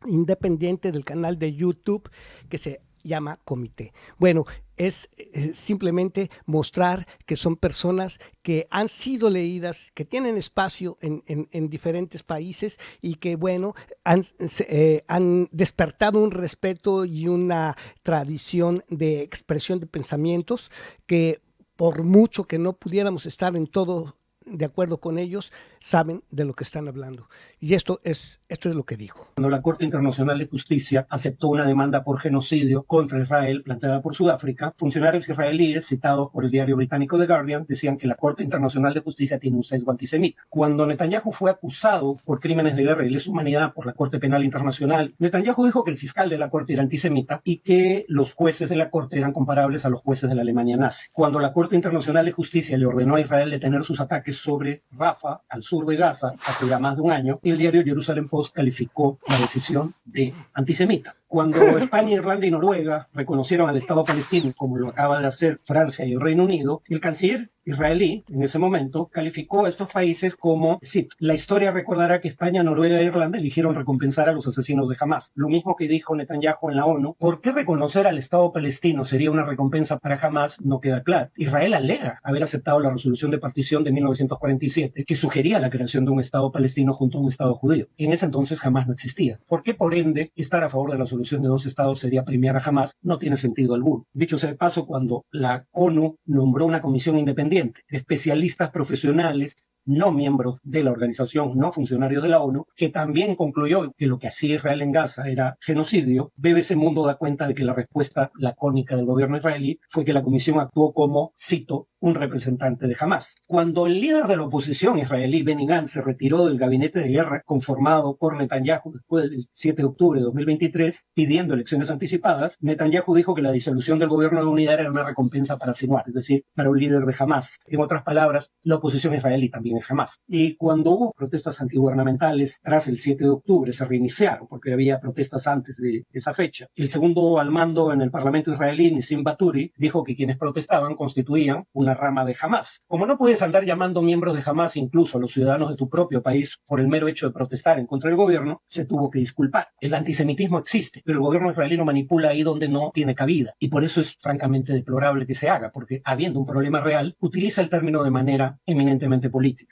independiente del canal de YouTube que se llama Comité. Bueno, es simplemente mostrar que son personas que han sido leídas, que tienen espacio en diferentes países y que, bueno, han despertado un respeto y una tradición de expresión de pensamientos que, por mucho que no pudiéramos estar en todo de acuerdo con ellos, saben de lo que están hablando. Y esto es lo que dijo. Cuando la Corte Internacional de Justicia aceptó una demanda por genocidio contra Israel planteada por Sudáfrica, funcionarios israelíes citados por el diario británico The Guardian decían que la Corte Internacional de Justicia tiene un sesgo antisemita. Cuando Netanyahu fue acusado por crímenes de guerra y lesa humanidad por la Corte Penal Internacional, Netanyahu dijo que el fiscal de la Corte era antisemita y que los jueces de la Corte eran comparables a los jueces de la Alemania nazi. Cuando la Corte Internacional de Justicia le ordenó a Israel detener sus ataques sobre Rafah, al sur de Gaza, hace ya más de un año, el diario Jerusalem Post calificó la decisión de antisemita. Cuando España, Irlanda y Noruega reconocieron al Estado palestino, como lo acaba de hacer Francia y el Reino Unido, el canciller israelí, en ese momento, calificó a estos países como, cito, la historia recordará que España, Noruega e Irlanda eligieron recompensar a los asesinos de Hamás. Lo mismo que dijo Netanyahu en la ONU, ¿por qué reconocer al Estado palestino sería una recompensa para Hamás? No queda claro. Israel alega haber aceptado la resolución de partición de 1947, que sugería la creación de un Estado palestino junto a un Estado judío. En ese entonces jamás no existía. ¿Por qué, por ende, estar a favor de la solución de 2 estados sería premiar a Hamás, no tiene sentido alguno. Dicho sea de paso, cuando la ONU nombró una comisión independiente de especialistas profesionales no miembros de la organización, no funcionarios de la ONU, que también concluyó que lo que hacía Israel en Gaza era genocidio, BBC Mundo da cuenta de que la respuesta lacónica del gobierno israelí fue que la comisión actuó como, cito, un representante de Hamás. Cuando el líder de la oposición israelí, Benny Gantz, se retiró del gabinete de guerra conformado por Netanyahu después del 7 de octubre de 2023, pidiendo elecciones anticipadas, Netanyahu dijo que la disolución del gobierno de unidad era una recompensa para Sinwar, es decir, para un líder de Hamás. En otras palabras, la oposición israelí también es Hamás. Y cuando hubo protestas antigubernamentales tras el 7 de octubre, se reiniciaron, porque había protestas antes de esa fecha. El segundo al mando en el Parlamento israelí, Nissim Baturi, dijo que quienes protestaban constituían una rama de Hamás. Como no puedes andar llamando miembros de Hamás incluso a los ciudadanos de tu propio país por el mero hecho de protestar en contra del gobierno, se tuvo que disculpar. El antisemitismo existe, pero el gobierno israelí lo manipula ahí donde no tiene cabida. Y por eso es francamente deplorable que se haga, porque habiendo un problema real, utiliza el término de manera eminentemente política.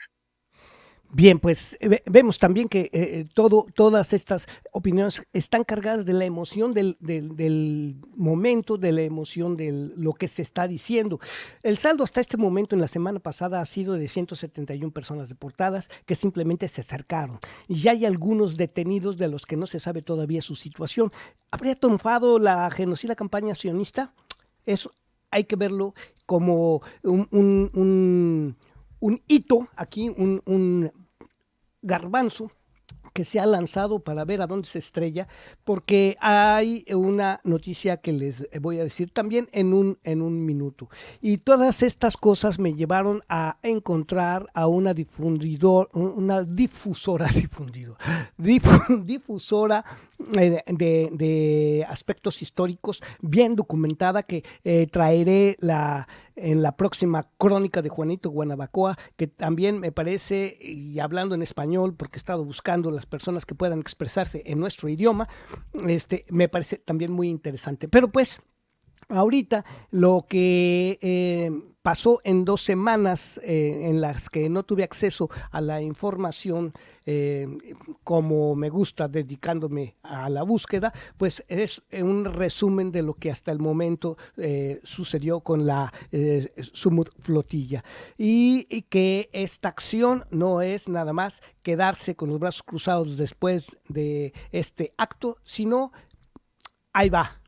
Bien, pues vemos también que todas estas opiniones están cargadas de la emoción del momento, de la emoción de lo que se está diciendo. El saldo hasta este momento en la semana pasada ha sido de 171 personas deportadas que simplemente se acercaron. Y ya hay algunos detenidos de los que no se sabe todavía su situación. ¿Habría triunfado la genocida campaña sionista? Eso hay que verlo como un hito aquí, un garbanzo que se ha lanzado para ver a dónde se estrella, porque hay una noticia que les voy a decir también en un minuto. Y todas estas cosas me llevaron a encontrar a una difusora de aspectos históricos bien documentada que traeré en la próxima crónica de Juanito Guanabacoa, que también me parece, y hablando en español, porque he estado buscando las personas que puedan expresarse en nuestro idioma, me parece también muy interesante. Pero pues, ahorita lo que pasó en 2 semanas en las que no tuve acceso a la información como me gusta, dedicándome a la búsqueda, pues es un resumen de lo que hasta el momento sucedió con la Sumud Flotilla, y que esta acción no es nada más quedarse con los brazos cruzados después de este acto, sino ahí va.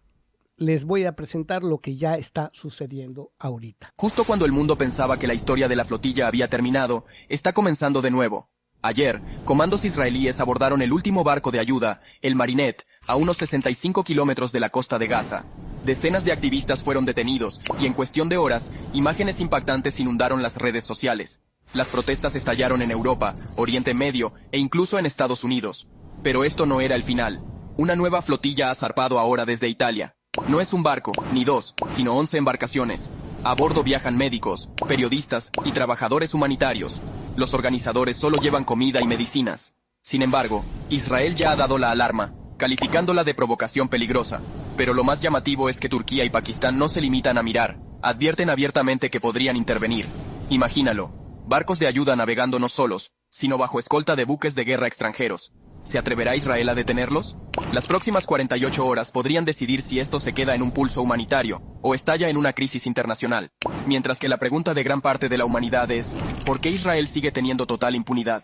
Les voy a presentar lo que ya está sucediendo ahorita. Justo cuando el mundo pensaba que la historia de la flotilla había terminado, está comenzando de nuevo. Ayer, comandos israelíes abordaron el último barco de ayuda, el Marinette, a unos 65 kilómetros de la costa de Gaza. Decenas de activistas fueron detenidos y en cuestión de horas, imágenes impactantes inundaron las redes sociales. Las protestas estallaron en Europa, Oriente Medio e incluso en Estados Unidos. Pero esto no era el final. Una nueva flotilla ha zarpado ahora desde Italia. No es un barco, ni 2, sino 11 embarcaciones. A bordo viajan médicos, periodistas y trabajadores humanitarios. Los organizadores solo llevan comida y medicinas. Sin embargo, Israel ya ha dado la alarma, calificándola de provocación peligrosa. Pero lo más llamativo es que Turquía y Pakistán no se limitan a mirar, advierten abiertamente que podrían intervenir. Imagínalo, barcos de ayuda navegando no solos, sino bajo escolta de buques de guerra extranjeros. ¿Se atreverá Israel a detenerlos? Las próximas 48 horas podrían decidir si esto se queda en un pulso humanitario o estalla en una crisis internacional. Mientras que la pregunta de gran parte de la humanidad es, ¿por qué Israel sigue teniendo total impunidad?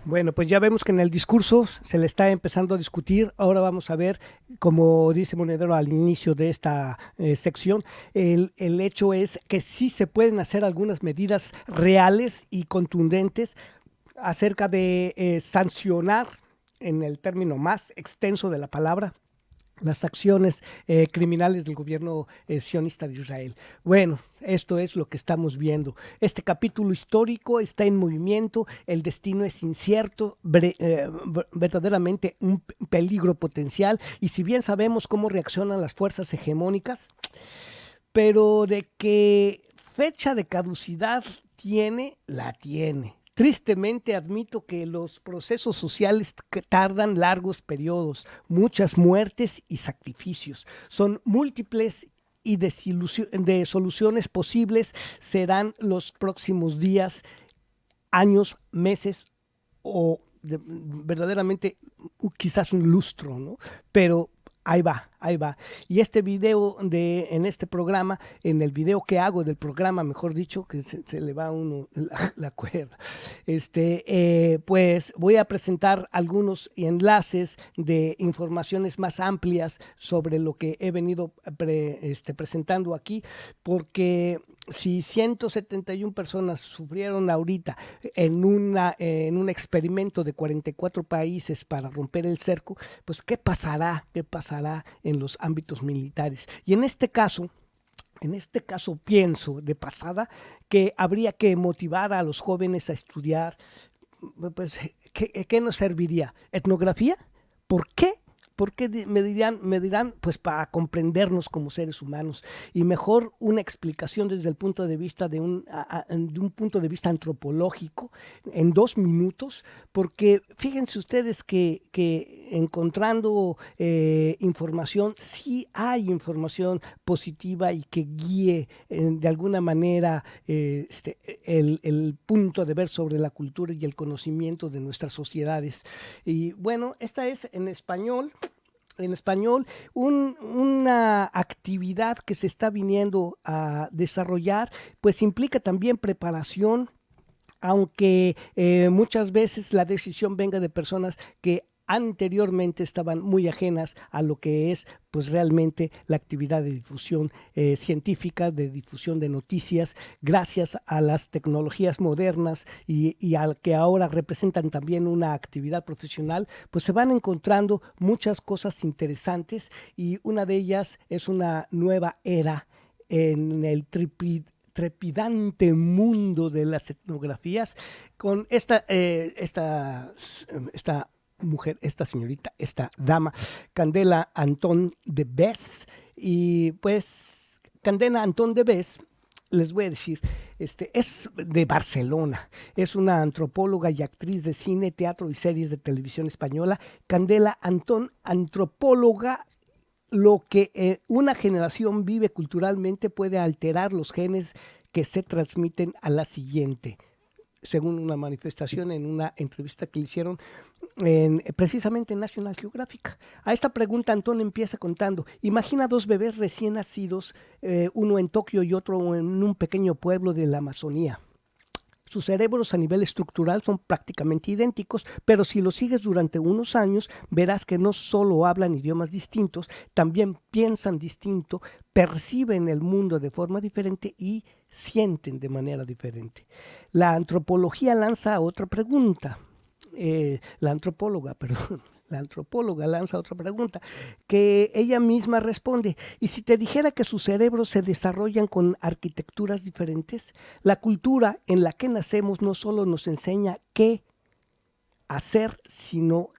Bueno, pues ya vemos que en el discurso se le está empezando a discutir. Ahora vamos a ver, como dice Monedero al inicio de esta sección, el hecho es que sí se pueden hacer algunas medidas reales y contundentes acerca de sancionar, en el término más extenso de la palabra, las acciones criminales del gobierno sionista de Israel. Bueno, esto es lo que estamos viendo. Este capítulo histórico está en movimiento, el destino es incierto, verdaderamente un peligro potencial, y si bien sabemos cómo reaccionan las fuerzas hegemónicas, pero de qué fecha de caducidad tiene, la tiene. Tristemente admito que los procesos sociales tardan largos periodos, muchas muertes y sacrificios. Son múltiples y de soluciones posibles serán los próximos días, años, meses o verdaderamente quizás un lustro, ¿no? Pero ahí va, ahí va. Y este video en este programa, en el video que hago del programa, mejor dicho, que se le va a uno la cuerda, pues voy a presentar algunos enlaces de informaciones más amplias sobre lo que he venido presentando aquí, porque si 171 personas sufrieron ahorita en un experimento de 44 países para romper el cerco, pues ¿qué pasará en los ámbitos militares? Y en este caso pienso de pasada que habría que motivar a los jóvenes a estudiar, pues, ¿qué nos serviría? ¿Etnografía? ¿Por qué? Porque me dirán, pues para comprendernos como seres humanos, y mejor una explicación desde el punto de vista de un punto de vista antropológico en 2 minutos, porque fíjense ustedes que encontrando información, sí hay información positiva y que guíe de alguna manera el punto de ver sobre la cultura y el conocimiento de nuestras sociedades. Y bueno, esta es en español, una actividad que se está viniendo a desarrollar, pues implica también preparación, aunque muchas veces la decisión venga de personas que anteriormente estaban muy ajenas a lo que es pues realmente la actividad de difusión científica, de difusión de noticias, gracias a las tecnologías modernas y al que ahora representan también una actividad profesional, pues se van encontrando muchas cosas interesantes, y una de ellas es una nueva era en el trepidante mundo de las etnografías, con esta mujer, esta señorita, esta dama, Candela Antón de Bes. Y pues Candela Antón de Bes, les voy a decir, es de Barcelona, es una antropóloga y actriz de cine, teatro y series de televisión española. Candela Antón, antropóloga. Lo que una generación vive culturalmente puede alterar los genes que se transmiten a la siguiente, según una manifestación en una entrevista que le hicieron precisamente en National Geographic. A esta pregunta Antón empieza contando: imagina 2 bebés recién nacidos, uno en Tokio y otro en un pequeño pueblo de la Amazonía. Sus cerebros a nivel estructural son prácticamente idénticos, pero si los sigues durante unos años, verás que no solo hablan idiomas distintos, también piensan distinto, perciben el mundo de forma diferente y sienten de manera diferente. La antropología lanza otra pregunta. La antropóloga lanza otra pregunta, que ella misma responde: ¿y si te dijera que sus cerebros se desarrollan con arquitecturas diferentes? La cultura en la que nacemos no solo nos enseña qué hacer, sino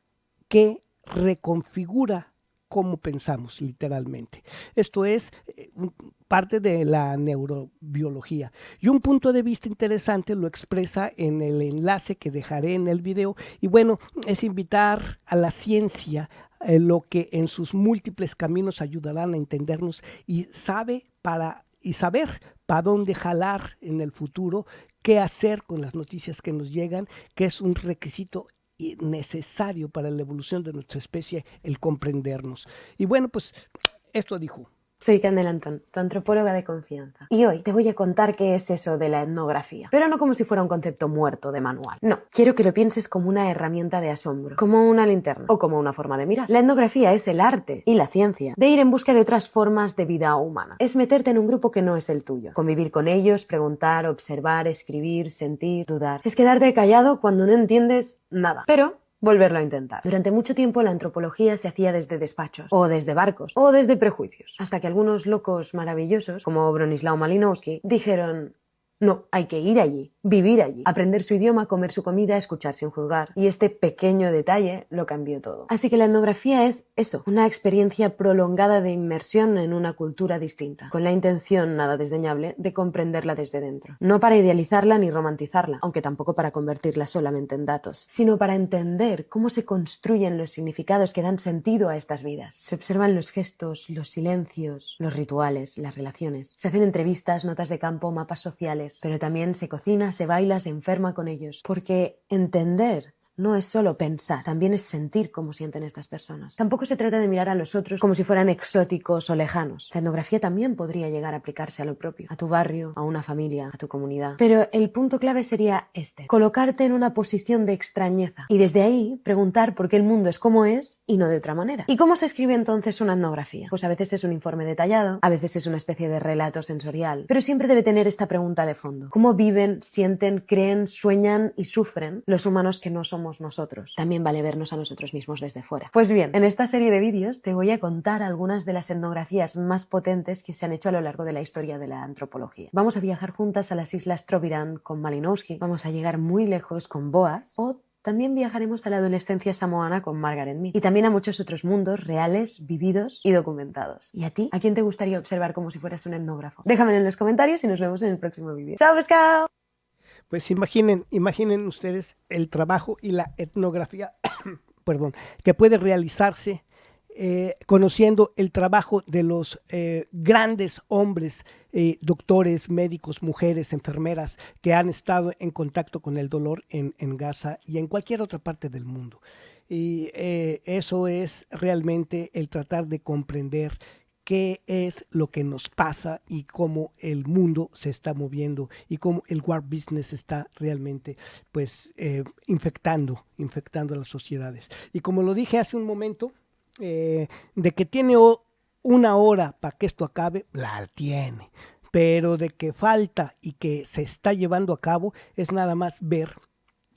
que reconfigura cómo pensamos, literalmente. Esto es parte de la neurobiología. Y un punto de vista interesante lo expresa en el enlace que dejaré en el video. Y bueno, es invitar a la ciencia, lo que en sus múltiples caminos ayudarán a entendernos y saber para dónde jalar en el futuro, qué hacer con las noticias que nos llegan, que es un requisito necesario para la evolución de nuestra especie, el comprendernos. Y bueno, pues esto dijo. Soy Candela Antón, tu antropóloga de confianza. Y hoy te voy a contar qué es eso de la etnografía. Pero no como si fuera un concepto muerto de manual. No, quiero que lo pienses como una herramienta de asombro, como una linterna o como una forma de mirar. La etnografía es el arte y la ciencia de ir en busca de otras formas de vida humana. Es meterte en un grupo que no es el tuyo, convivir con ellos, preguntar, observar, escribir, sentir, dudar. Es quedarte callado cuando no entiendes nada. Pero volverlo a intentar. Durante mucho tiempo la antropología se hacía desde despachos, o desde barcos, o desde prejuicios, hasta que algunos locos maravillosos, como Bronislaw Malinowski, dijeron: no, hay que ir allí, vivir allí, aprender su idioma, comer su comida, escuchar sin juzgar. Y este pequeño detalle lo cambió todo. Así que la etnografía es eso, una experiencia prolongada de inmersión en una cultura distinta, con la intención, nada desdeñable, de comprenderla desde dentro. No para idealizarla ni romantizarla, aunque tampoco para convertirla solamente en datos, sino para entender cómo se construyen los significados que dan sentido a estas vidas. Se observan los gestos, los silencios, los rituales, las relaciones. Se hacen entrevistas, notas de campo, mapas sociales, pero también se cocina, se baila, se enferma con ellos, porque entender no es solo pensar, también es sentir cómo sienten estas personas. Tampoco se trata de mirar a los otros como si fueran exóticos o lejanos. La etnografía también podría llegar a aplicarse a lo propio, a tu barrio, a una familia, a tu comunidad. Pero el punto clave sería este: colocarte en una posición de extrañeza y desde ahí preguntar por qué el mundo es como es y no de otra manera. ¿Y cómo se escribe entonces una etnografía? Pues a veces es un informe detallado, a veces es una especie de relato sensorial, pero siempre debe tener esta pregunta de fondo: ¿cómo viven, sienten, creen, sueñan y sufren los humanos que no somos nosotros? También vale vernos a nosotros mismos desde fuera. Pues bien, en esta serie de vídeos te voy a contar algunas de las etnografías más potentes que se han hecho a lo largo de la historia de la antropología. Vamos a viajar juntas a las Islas Trobriand con Malinowski, vamos a llegar muy lejos con Boas, o también viajaremos a la adolescencia samoana con Margaret Mead, y también a muchos otros mundos reales, vividos y documentados. ¿Y a ti? ¿A quién te gustaría observar como si fueras un etnógrafo? Déjamelo en los comentarios y nos vemos en el próximo vídeo. ¡Chao, pescado! Pues imaginen ustedes el trabajo y la etnografía perdón, que puede realizarse conociendo el trabajo de los grandes hombres, doctores, médicos, mujeres, enfermeras que han estado en contacto con el dolor en Gaza y en cualquier otra parte del mundo. Y eso es realmente el tratar de comprender qué es lo que nos pasa y cómo el mundo se está moviendo y cómo el war business está realmente pues infectando a las sociedades. Y como lo dije hace un momento, de que tiene una hora para que esto acabe, la tiene, pero de que falta y que se está llevando a cabo es nada más ver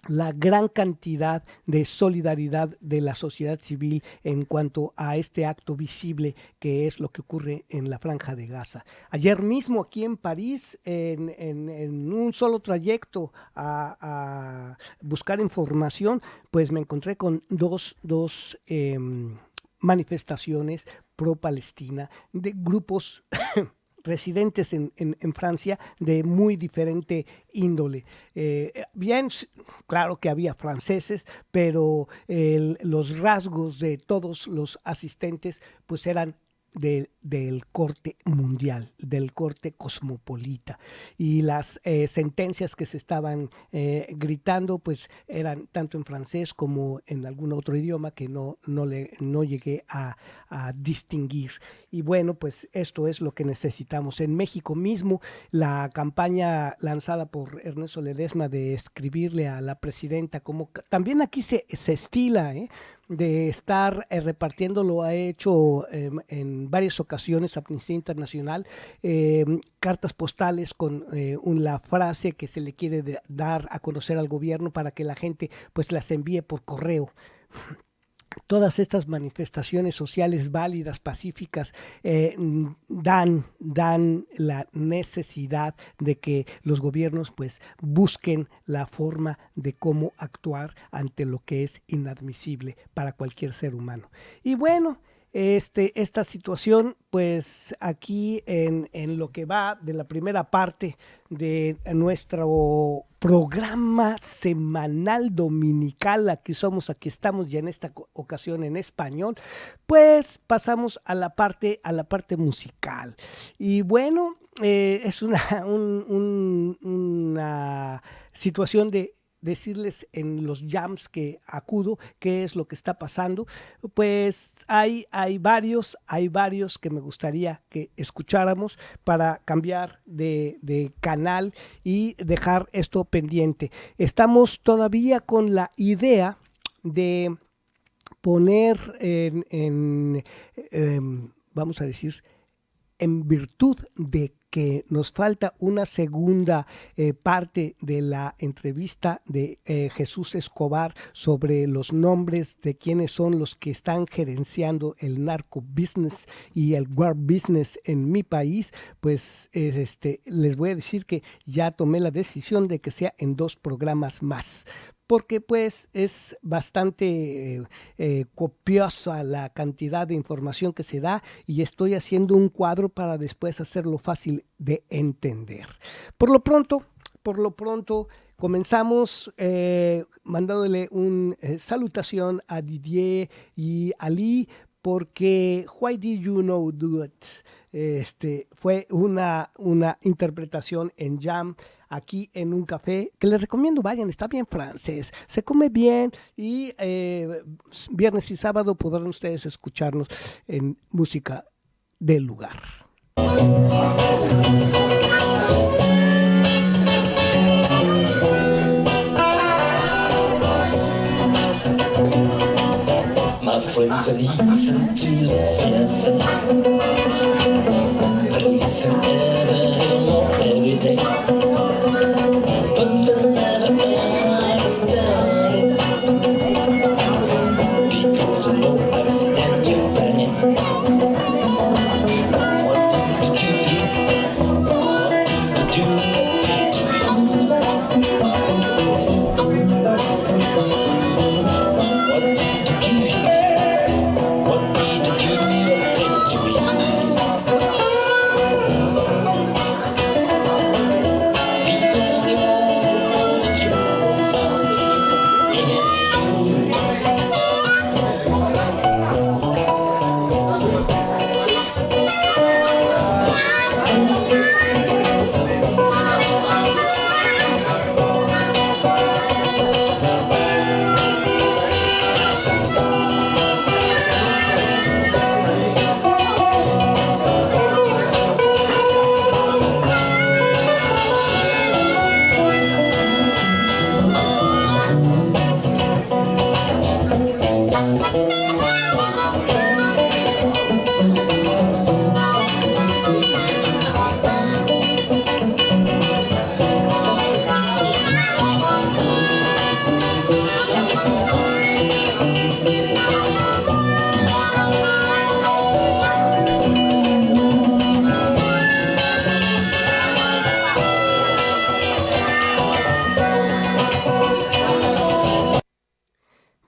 la gran cantidad de solidaridad de la sociedad civil en cuanto a este acto visible que es lo que ocurre en la Franja de Gaza. Ayer mismo aquí en París, en un solo trayecto a buscar información, pues me encontré con dos manifestaciones pro-Palestina de grupos residentes en Francia de muy diferente índole. Bien, claro que había franceses, pero los rasgos de todos los asistentes pues eran del corte mundial, del corte cosmopolita, y las sentencias que se estaban gritando pues eran tanto en francés como en algún otro idioma que no llegué a distinguir. Y bueno, pues esto es lo que necesitamos. En México mismo, la campaña lanzada por Ernesto Ledesma de escribirle a la presidenta, como también aquí se estila, de estar repartiendo, lo ha hecho en varias ocasiones Amnistía Internacional, cartas postales con la frase que se le quiere dar a conocer al gobierno para que la gente pues las envíe por correo. Todas estas manifestaciones sociales válidas, pacíficas, dan la necesidad de que los gobiernos pues busquen la forma de cómo actuar ante lo que es inadmisible para cualquier ser humano. Y bueno, esta situación pues aquí en lo que va de la primera parte de nuestro programa semanal dominical, aquí estamos ya en esta ocasión en español, pues pasamos a la parte musical. Y bueno, es una situación de decirles en los jams que acudo qué es lo que está pasando. Pues hay varios que me gustaría que escucháramos para cambiar de canal y dejar esto pendiente. Estamos todavía con la idea de poner vamos a decir, en virtud de que nos falta una segunda parte de la entrevista de Jesús Escobar sobre los nombres de quiénes son los que están gerenciando el narco business y el war business en mi país, pues les voy a decir que ya tomé la decisión de que sea en 2 programas más, porque pues es bastante copiosa la cantidad de información que se da y estoy haciendo un cuadro para después hacerlo fácil de entender. Por lo pronto comenzamos mandándole una salutación a Didier y Ali porque Why Did You Know Do It? Fue una interpretación en jam aquí en un café que les recomiendo vayan, está bien francés, se come bien y viernes y sábado podrán ustedes escucharnos en música del lugar. My friends listen to the fiancé. They listen ever more every day. But they'll never understand it. Because of no accident you plan it. What did you do? What did you do?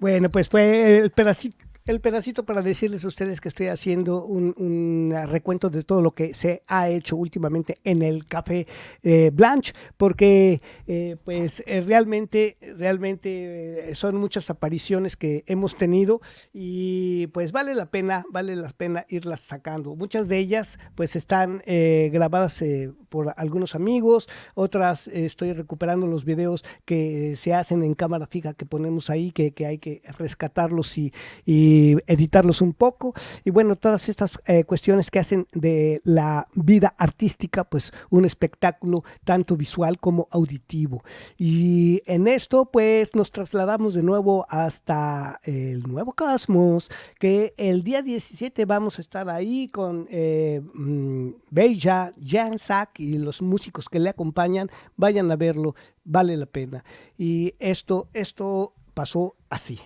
Bueno, pues fue el pedacito para decirles a ustedes que estoy haciendo un recuento de todo lo que se ha hecho últimamente en el Café Blanche, porque realmente son muchas apariciones que hemos tenido y pues vale la pena irlas sacando. Muchas de ellas pues están grabadas por algunos amigos, otras estoy recuperando los videos que se hacen en cámara fija que ponemos ahí, que hay que rescatarlos y editarlos un poco, y bueno, todas estas cuestiones que hacen de la vida artística pues un espectáculo tanto visual como auditivo. Y en esto pues nos trasladamos de nuevo hasta el Nuevo Cosmos, que el día 17 vamos a estar ahí con Beja, Jan Sack y los músicos que le acompañan. Vayan a verlo, vale la pena. Y esto pasó así.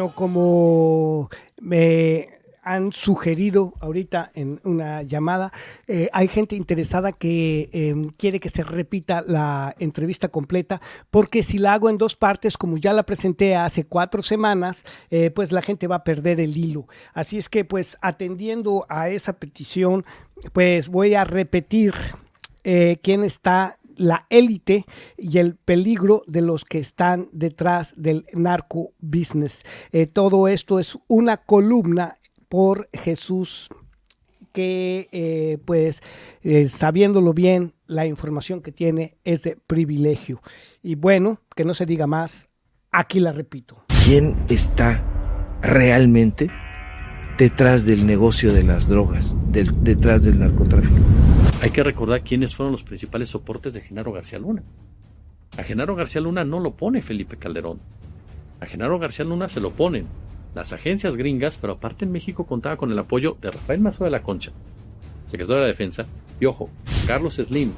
Bueno, como me han sugerido ahorita en una llamada, hay gente interesada que quiere que se repita la entrevista completa, porque si la hago en dos partes, como ya la presenté hace 4 semanas, pues la gente va a perder el hilo. Así es que, pues, atendiendo a esa petición, pues voy a repetir quién está la élite y el peligro de los que están detrás del narco business. Todo esto es una columna por Jesús que, sabiéndolo bien, la información que tiene es de privilegio. Y bueno, que no se diga más, aquí la repito. ¿Quién está realmente detrás del negocio de las drogas, detrás del narcotráfico? Hay que recordar quiénes fueron los principales soportes de Genaro García Luna. A Genaro García Luna no lo pone Felipe Calderón. A Genaro García Luna se lo ponen las agencias gringas, pero aparte en México contaba con el apoyo de Rafael Mazo de la Concha, secretario de la Defensa, y ojo, Carlos Slim,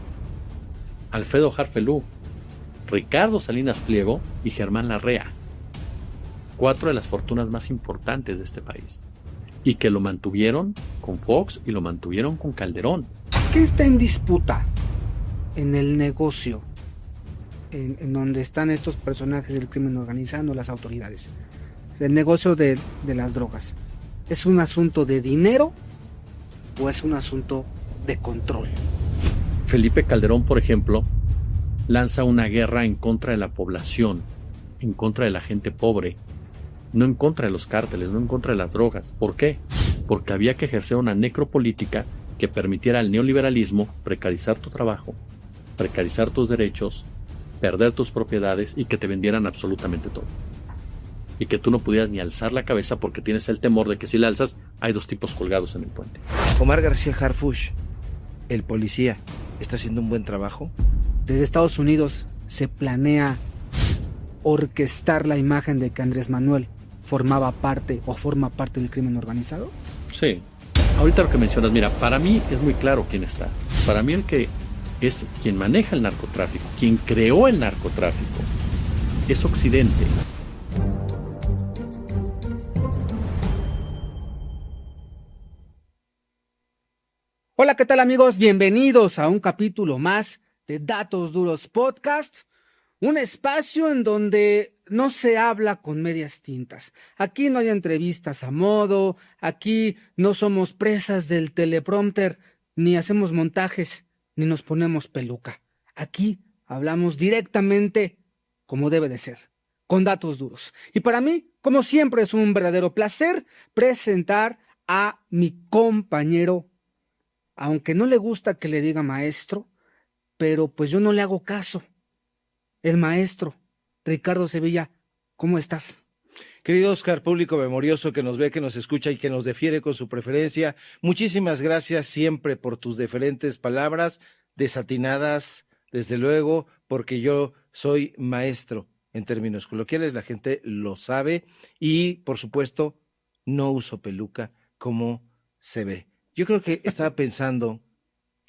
Alfredo Harpelú, Ricardo Salinas Pliego y Germán Larrea. 4 de las fortunas más importantes de este país. Y que lo mantuvieron con Fox y lo mantuvieron con Calderón. ¿Qué está en disputa en el negocio en donde están estos personajes del crimen organizado, las autoridades? El negocio de las drogas. ¿Es un asunto de dinero o es un asunto de control? Felipe Calderón, por ejemplo, lanza una guerra en contra de la población, en contra de la gente pobre, no en contra de los cárteles, no en contra de las drogas. ¿Por qué? Porque había que ejercer una necropolítica que permitiera al neoliberalismo precarizar tu trabajo, precarizar tus derechos, perder tus propiedades y que te vendieran absolutamente todo. Y que tú no pudieras ni alzar la cabeza porque tienes el temor de que si la alzas hay 2 tipos colgados en el puente. Omar García Harfuch, el policía, ¿está haciendo un buen trabajo? Desde Estados Unidos se planea orquestar la imagen de que Andrés Manuel formaba parte o forma parte del crimen organizado. Sí. Ahorita lo que mencionas, mira, para mí es muy claro quién está. Para mí el que es quien maneja el narcotráfico, quien creó el narcotráfico, es Occidente. Hola, ¿qué tal amigos? Bienvenidos a un capítulo más de Datos Duros Podcast, un espacio en donde no se habla con medias tintas. Aquí no hay entrevistas a modo, aquí no somos presas del teleprompter, ni hacemos montajes, ni nos ponemos peluca. Aquí hablamos directamente como debe de ser, con datos duros. Y para mí, como siempre, es un verdadero placer presentar a mi compañero, aunque no le gusta que le diga maestro, pero pues yo no le hago caso. El maestro, Ricardo Sevilla, ¿cómo estás? Querido Oscar, público memorioso que nos ve, que nos escucha y que nos defiere con su preferencia, muchísimas gracias siempre por tus deferentes palabras, desatinadas, desde luego, porque yo soy maestro en términos coloquiales, la gente lo sabe y, por supuesto, no uso peluca como se ve. Yo creo que estaba pensando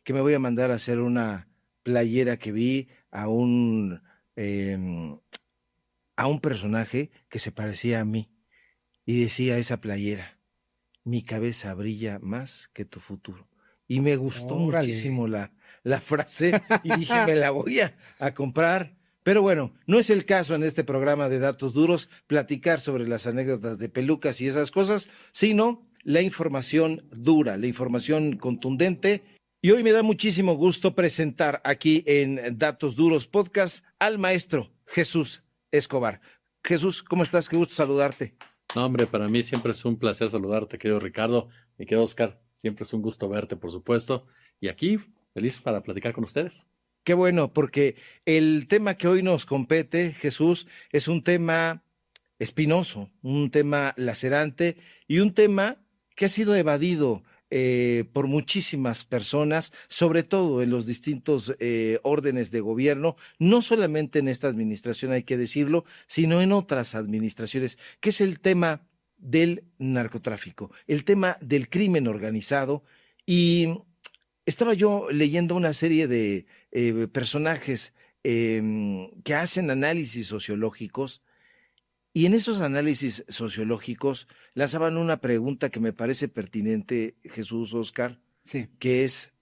que me voy a mandar a hacer una playera que vi a un personaje que se parecía a mí y decía esa playera: mi cabeza brilla más que tu futuro. Y me gustó muchísimo la frase y dije, me la voy a comprar. Pero bueno, no es el caso en este programa de Datos Duros platicar sobre las anécdotas de pelucas y esas cosas, sino la información dura, la información contundente. Y hoy me da muchísimo gusto presentar aquí en Datos Duros Podcast al maestro Jesús Escobar. Jesús, ¿cómo estás? Qué gusto saludarte. No, hombre, para mí siempre es un placer saludarte, querido Ricardo, y querido Oscar, siempre es un gusto verte, por supuesto. Y aquí, feliz para platicar con ustedes. Qué bueno, porque el tema que hoy nos compete, Jesús, es un tema espinoso, un tema lacerante y un tema que ha sido evadido por muchísimas personas, sobre todo en los distintos órdenes de gobierno, no solamente en esta administración, hay que decirlo, sino en otras administraciones, que es el tema del narcotráfico, el tema del crimen organizado. Y estaba yo leyendo una serie de personajes que hacen análisis sociológicos Y en esos análisis sociológicos lanzaban una pregunta que me parece pertinente, Jesús, Oscar, sí, que es,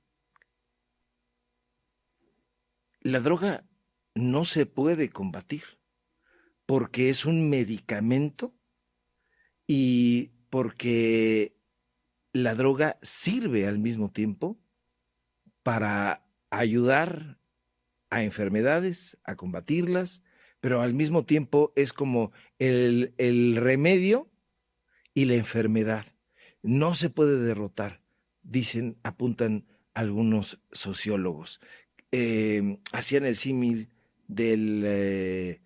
la droga no se puede combatir porque es un medicamento y porque la droga sirve al mismo tiempo para ayudar a enfermedades, a combatirlas, pero al mismo tiempo es como el remedio y la enfermedad. No se puede derrotar, dicen, apuntan algunos sociólogos. Hacían el símil del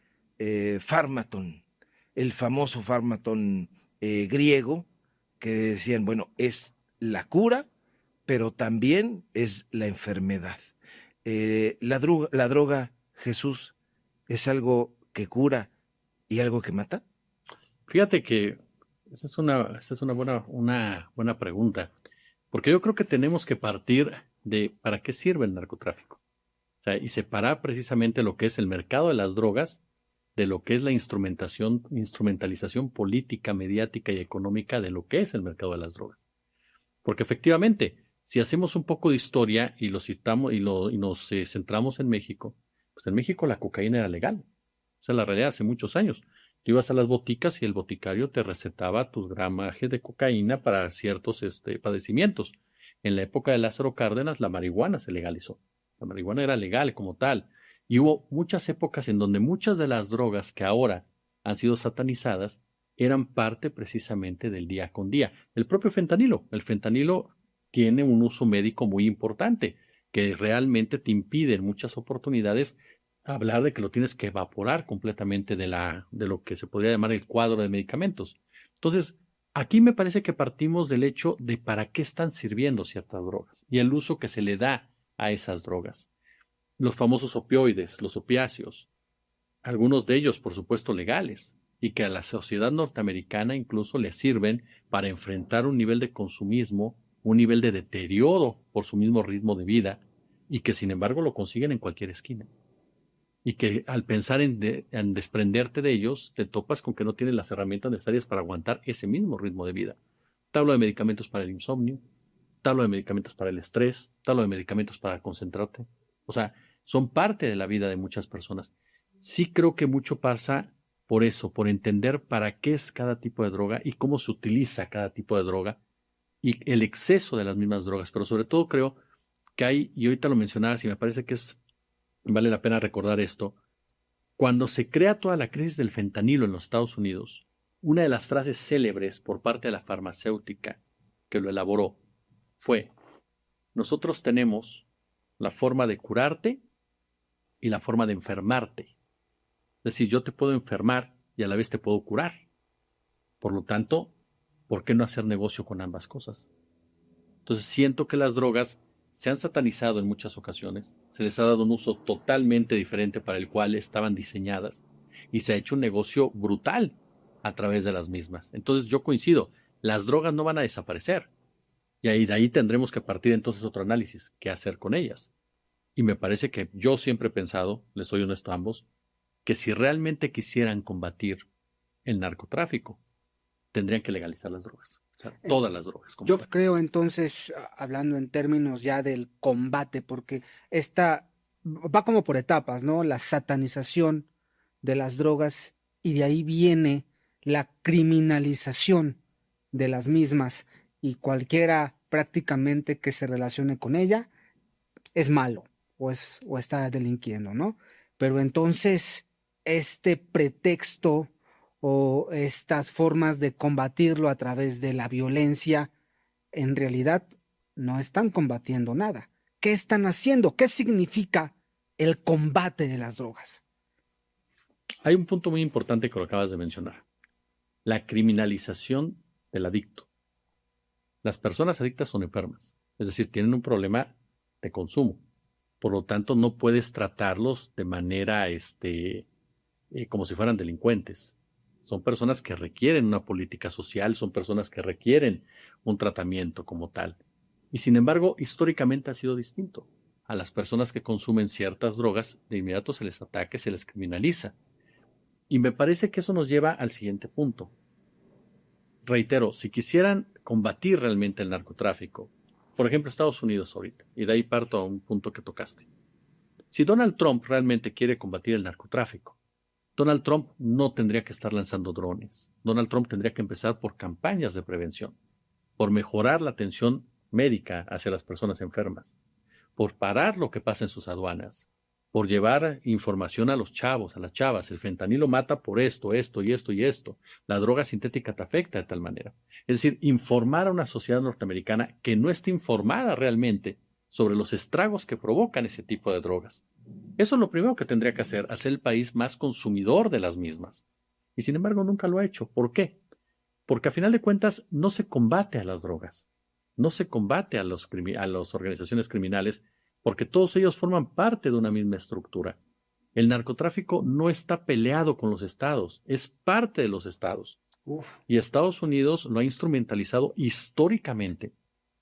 fármaton, el famoso fármaton griego, que decían, bueno, es la cura, pero también es la enfermedad. La droga, Jesús, ¿es algo que cura y algo que mata? Fíjate que esa es una buena pregunta, porque yo creo que tenemos que partir de para qué sirve el narcotráfico. O sea, y separar precisamente lo que es el mercado de las drogas de lo que es la instrumentalización política, mediática y económica de lo que es el mercado de las drogas. Porque efectivamente, si hacemos un poco de historia y lo citamos y nos centramos en México, pues en México la cocaína era legal. O sea, la realidad hace muchos años. Tú ibas a las boticas y el boticario te recetaba tus gramajes de cocaína para ciertos padecimientos. En la época de Lázaro Cárdenas, la marihuana se legalizó. La marihuana era legal como tal. Y hubo muchas épocas en donde muchas de las drogas que ahora han sido satanizadas eran parte precisamente del día con día. El propio fentanilo. El fentanilo tiene un uso médico muy importante que realmente te impide en muchas oportunidades hablar de que lo tienes que evaporar completamente de lo que se podría llamar el cuadro de medicamentos. Entonces, aquí me parece que partimos del hecho de para qué están sirviendo ciertas drogas y el uso que se le da a esas drogas. Los famosos opioides, los opiáceos, algunos de ellos, por supuesto, legales, y que a la sociedad norteamericana incluso le sirven para enfrentar un nivel de consumismo, un nivel de deterioro por su mismo ritmo de vida, y que sin embargo lo consiguen en cualquier esquina. Y que al pensar en desprenderte de ellos, te topas con que no tienes las herramientas necesarias para aguantar ese mismo ritmo de vida. Te hablo de medicamentos para el insomnio, te hablo de medicamentos para el estrés, te hablo de medicamentos para concentrarte. O sea, son parte de la vida de muchas personas. Sí creo que mucho pasa por eso, por entender para qué es cada tipo de droga y cómo se utiliza cada tipo de droga y el exceso de las mismas drogas. Pero sobre todo creo que hay, y ahorita lo mencionabas y me parece que vale la pena recordar esto, cuando se crea toda la crisis del fentanilo en los Estados Unidos, una de las frases célebres por parte de la farmacéutica que lo elaboró fue: nosotros tenemos la forma de curarte y la forma de enfermarte. Es decir, yo te puedo enfermar y a la vez te puedo curar. Por lo tanto, ¿por qué no hacer negocio con ambas cosas? Entonces siento que las drogas se han satanizado en muchas ocasiones, se les ha dado un uso totalmente diferente para el cual estaban diseñadas y se ha hecho un negocio brutal a través de las mismas. Entonces yo coincido, las drogas no van a desaparecer y de ahí tendremos que partir entonces otro análisis, qué hacer con ellas. Y me parece que yo siempre he pensado, les soy honesto a ambos, que si realmente quisieran combatir el narcotráfico, tendrían que legalizar las drogas. O sea, todas las drogas. Yo creo entonces, hablando en términos ya del combate, porque esta va como por etapas, ¿no? La satanización de las drogas y de ahí viene la criminalización de las mismas y cualquiera prácticamente que se relacione con ella es malo o está delinquiendo, ¿no? Pero entonces este pretexto o estas formas de combatirlo a través de la violencia, en realidad no están combatiendo nada. ¿Qué están haciendo? ¿Qué significa el combate de las drogas? Hay un punto muy importante que lo acabas de mencionar. La criminalización del adicto. Las personas adictas son enfermas, es decir, tienen un problema de consumo. Por lo tanto, no puedes tratarlos de manera como si fueran delincuentes. Son personas que requieren una política social, son personas que requieren un tratamiento como tal. Y sin embargo, históricamente ha sido distinto. A las personas que consumen ciertas drogas, de inmediato se les ataca, se les criminaliza. Y me parece que eso nos lleva al siguiente punto. Reitero, si quisieran combatir realmente el narcotráfico, por ejemplo, Estados Unidos ahorita, y de ahí parto a un punto que tocaste. Si Donald Trump realmente quiere combatir el narcotráfico, Donald Trump no tendría que estar lanzando drones. Donald Trump tendría que empezar por campañas de prevención, por mejorar la atención médica hacia las personas enfermas, por parar lo que pasa en sus aduanas, por llevar información a los chavos, a las chavas. El fentanilo mata por esto, esto y esto y esto. La droga sintética te afecta de tal manera. Es decir, informar a una sociedad norteamericana que no esté informada realmente sobre los estragos que provocan ese tipo de drogas. Eso es lo primero que tendría que hacer, al ser el país más consumidor de las mismas. Y sin embargo nunca lo ha hecho. ¿Por qué? Porque a final de cuentas no se combate a las drogas, no se combate a las organizaciones criminales, porque todos ellos forman parte de una misma estructura. El narcotráfico no está peleado con los estados, es parte de los estados. Y Estados Unidos lo ha instrumentalizado históricamente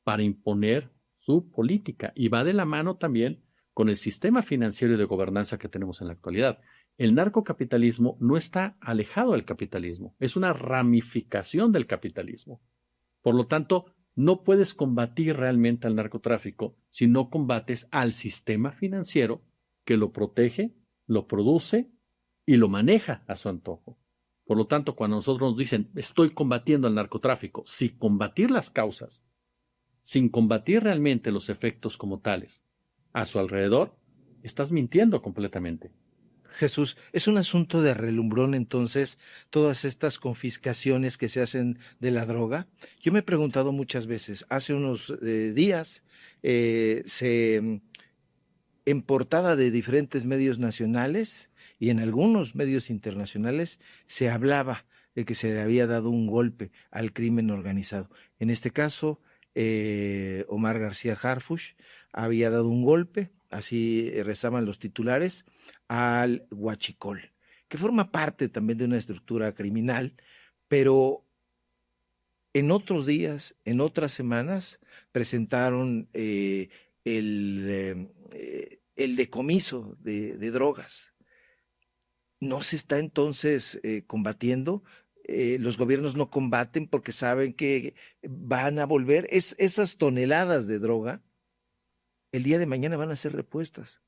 para imponer su política, y va de la mano también con el sistema financiero y de gobernanza que tenemos en la actualidad. El narcocapitalismo no está alejado del capitalismo, es una ramificación del capitalismo. Por lo tanto, no puedes combatir realmente al narcotráfico si no combates al sistema financiero que lo protege, lo produce y lo maneja a su antojo. Por lo tanto, cuando nosotros nos dicen estoy combatiendo al narcotráfico, sin combatir las causas, sin combatir realmente los efectos como tales a su alrededor, estás mintiendo completamente. Jesús, ¿es un asunto de relumbrón entonces todas estas confiscaciones que se hacen de la droga? Yo me he preguntado muchas veces, hace unos días en portada de diferentes medios nacionales y en algunos medios internacionales se hablaba de que se le había dado un golpe al crimen organizado. En este caso, Omar García Harfuch había dado un golpe, así rezaban los titulares, al huachicol, que forma parte también de una estructura criminal, pero en otros días, en otras semanas, presentaron el decomiso de drogas. ¿No se está entonces combatiendo? Los gobiernos no combaten porque saben que van a volver. Esas toneladas de droga, el día de mañana van a ser repuestas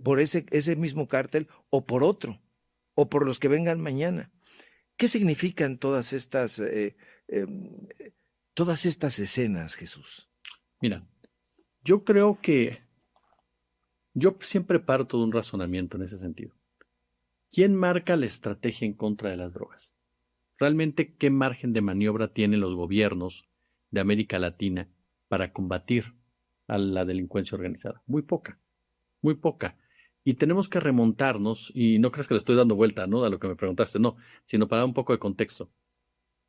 por ese mismo cártel o por otro, o por los que vengan mañana. ¿Qué significan todas estas escenas, Jesús? Mira, yo creo que yo siempre parto de un razonamiento en ese sentido. ¿Quién marca la estrategia en contra de las drogas? ¿Realmente qué margen de maniobra tienen los gobiernos de América Latina para combatir a la delincuencia organizada? Muy poca, muy poca. Y tenemos que remontarnos, y no creas que le estoy dando vuelta, ¿no?, a lo que me preguntaste, no, sino para dar un poco de contexto.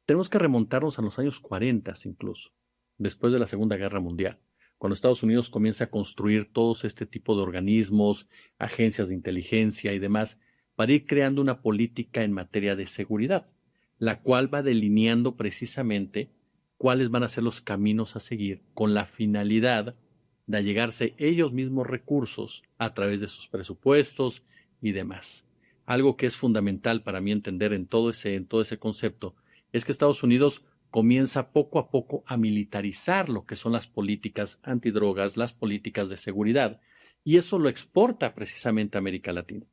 Tenemos que remontarnos a los años 40 incluso, después de la Segunda Guerra Mundial, cuando Estados Unidos comienza a construir todos este tipo de organismos, agencias de inteligencia y demás, para ir creando una política en materia de seguridad, la cual va delineando precisamente cuáles van a ser los caminos a seguir con la finalidad de allegarse ellos mismos recursos a través de sus presupuestos y demás. Algo que es fundamental para mí entender en todo ese concepto es que Estados Unidos comienza poco a poco a militarizar lo que son las políticas antidrogas, las políticas de seguridad, y eso lo exporta precisamente a América Latina.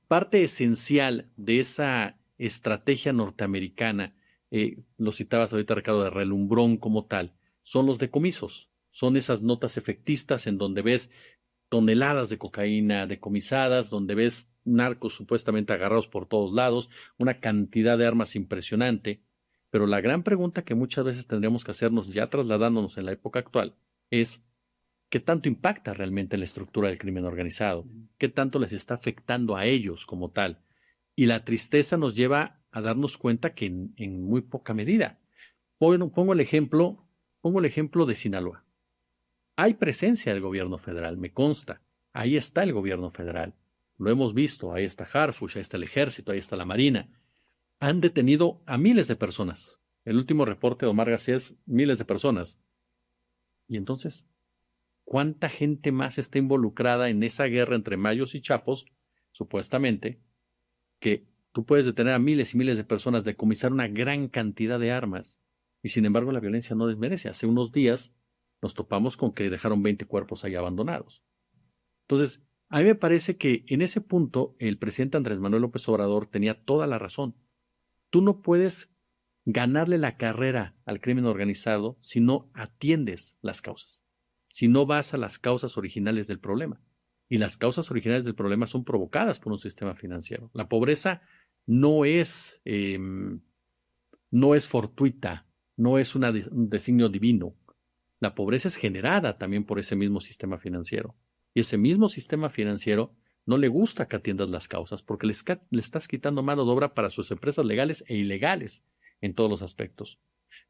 Parte esencial de esa estrategia norteamericana, lo citabas ahorita, Ricardo, de relumbrón como tal, son los decomisos. Son esas notas efectistas en donde ves toneladas de cocaína decomisadas, donde ves narcos supuestamente agarrados por todos lados, una cantidad de armas impresionante. Pero la gran pregunta que muchas veces tendríamos que hacernos, ya trasladándonos en la época actual, es ¿qué tanto impacta realmente en la estructura del crimen organizado? ¿Qué tanto les está afectando a ellos como tal? Y la tristeza nos lleva a darnos cuenta que en muy poca medida. Pongo el ejemplo de Sinaloa. Hay presencia del gobierno federal, me consta. Ahí está el gobierno federal. Lo hemos visto, ahí está Harfuch, ahí está el ejército, ahí está la marina. Han detenido a miles de personas. El último reporte de Omar García es miles de personas. Y entonces, ¿cuánta gente más está involucrada en esa guerra entre mayos y chapos, supuestamente, que Tú puedes detener a miles y miles de personas, decomisar una gran cantidad de armas, y sin embargo la violencia no desmerece. Hace unos días nos topamos con que dejaron 20 cuerpos ahí abandonados. Entonces, a mí me parece que en ese punto el presidente Andrés Manuel López Obrador tenía toda la razón. Tú no puedes ganarle la carrera al crimen organizado si no atiendes las causas, si no vas a las causas originales del problema. Y las causas originales del problema son provocadas por un sistema financiero. La pobreza no es fortuita, no es un designio divino. La pobreza es generada también por ese mismo sistema financiero. Y ese mismo sistema financiero no le gusta que atiendas las causas porque le estás quitando mano de obra para sus empresas legales e ilegales en todos los aspectos.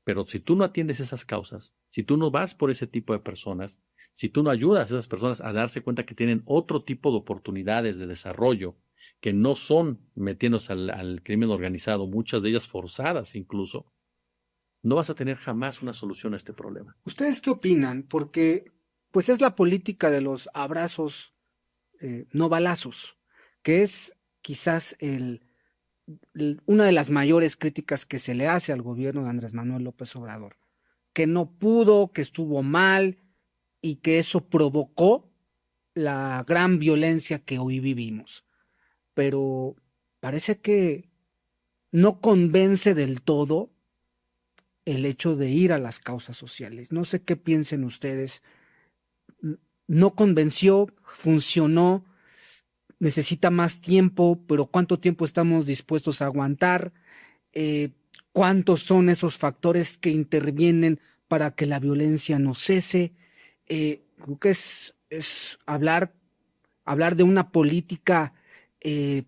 Pero si tú no atiendes esas causas, si tú no vas por ese tipo de personas, si tú no ayudas a esas personas a darse cuenta que tienen otro tipo de oportunidades de desarrollo, que no son metiéndose al crimen organizado, muchas de ellas forzadas incluso, no vas a tener jamás una solución a este problema. ¿Ustedes qué opinan? Porque pues es la política de los abrazos, no balazos, que es quizás una de las mayores críticas que se le hace al gobierno de Andrés Manuel López Obrador, que no pudo, que estuvo mal y que eso provocó la gran violencia que hoy vivimos. Pero parece que no convence del todo el hecho de ir a las causas sociales. No sé qué piensen ustedes. No convenció, funcionó, necesita más tiempo, pero ¿cuánto tiempo estamos dispuestos a aguantar? ¿Cuántos son esos factores que intervienen para que la violencia no cese? Creo que es hablar de una política de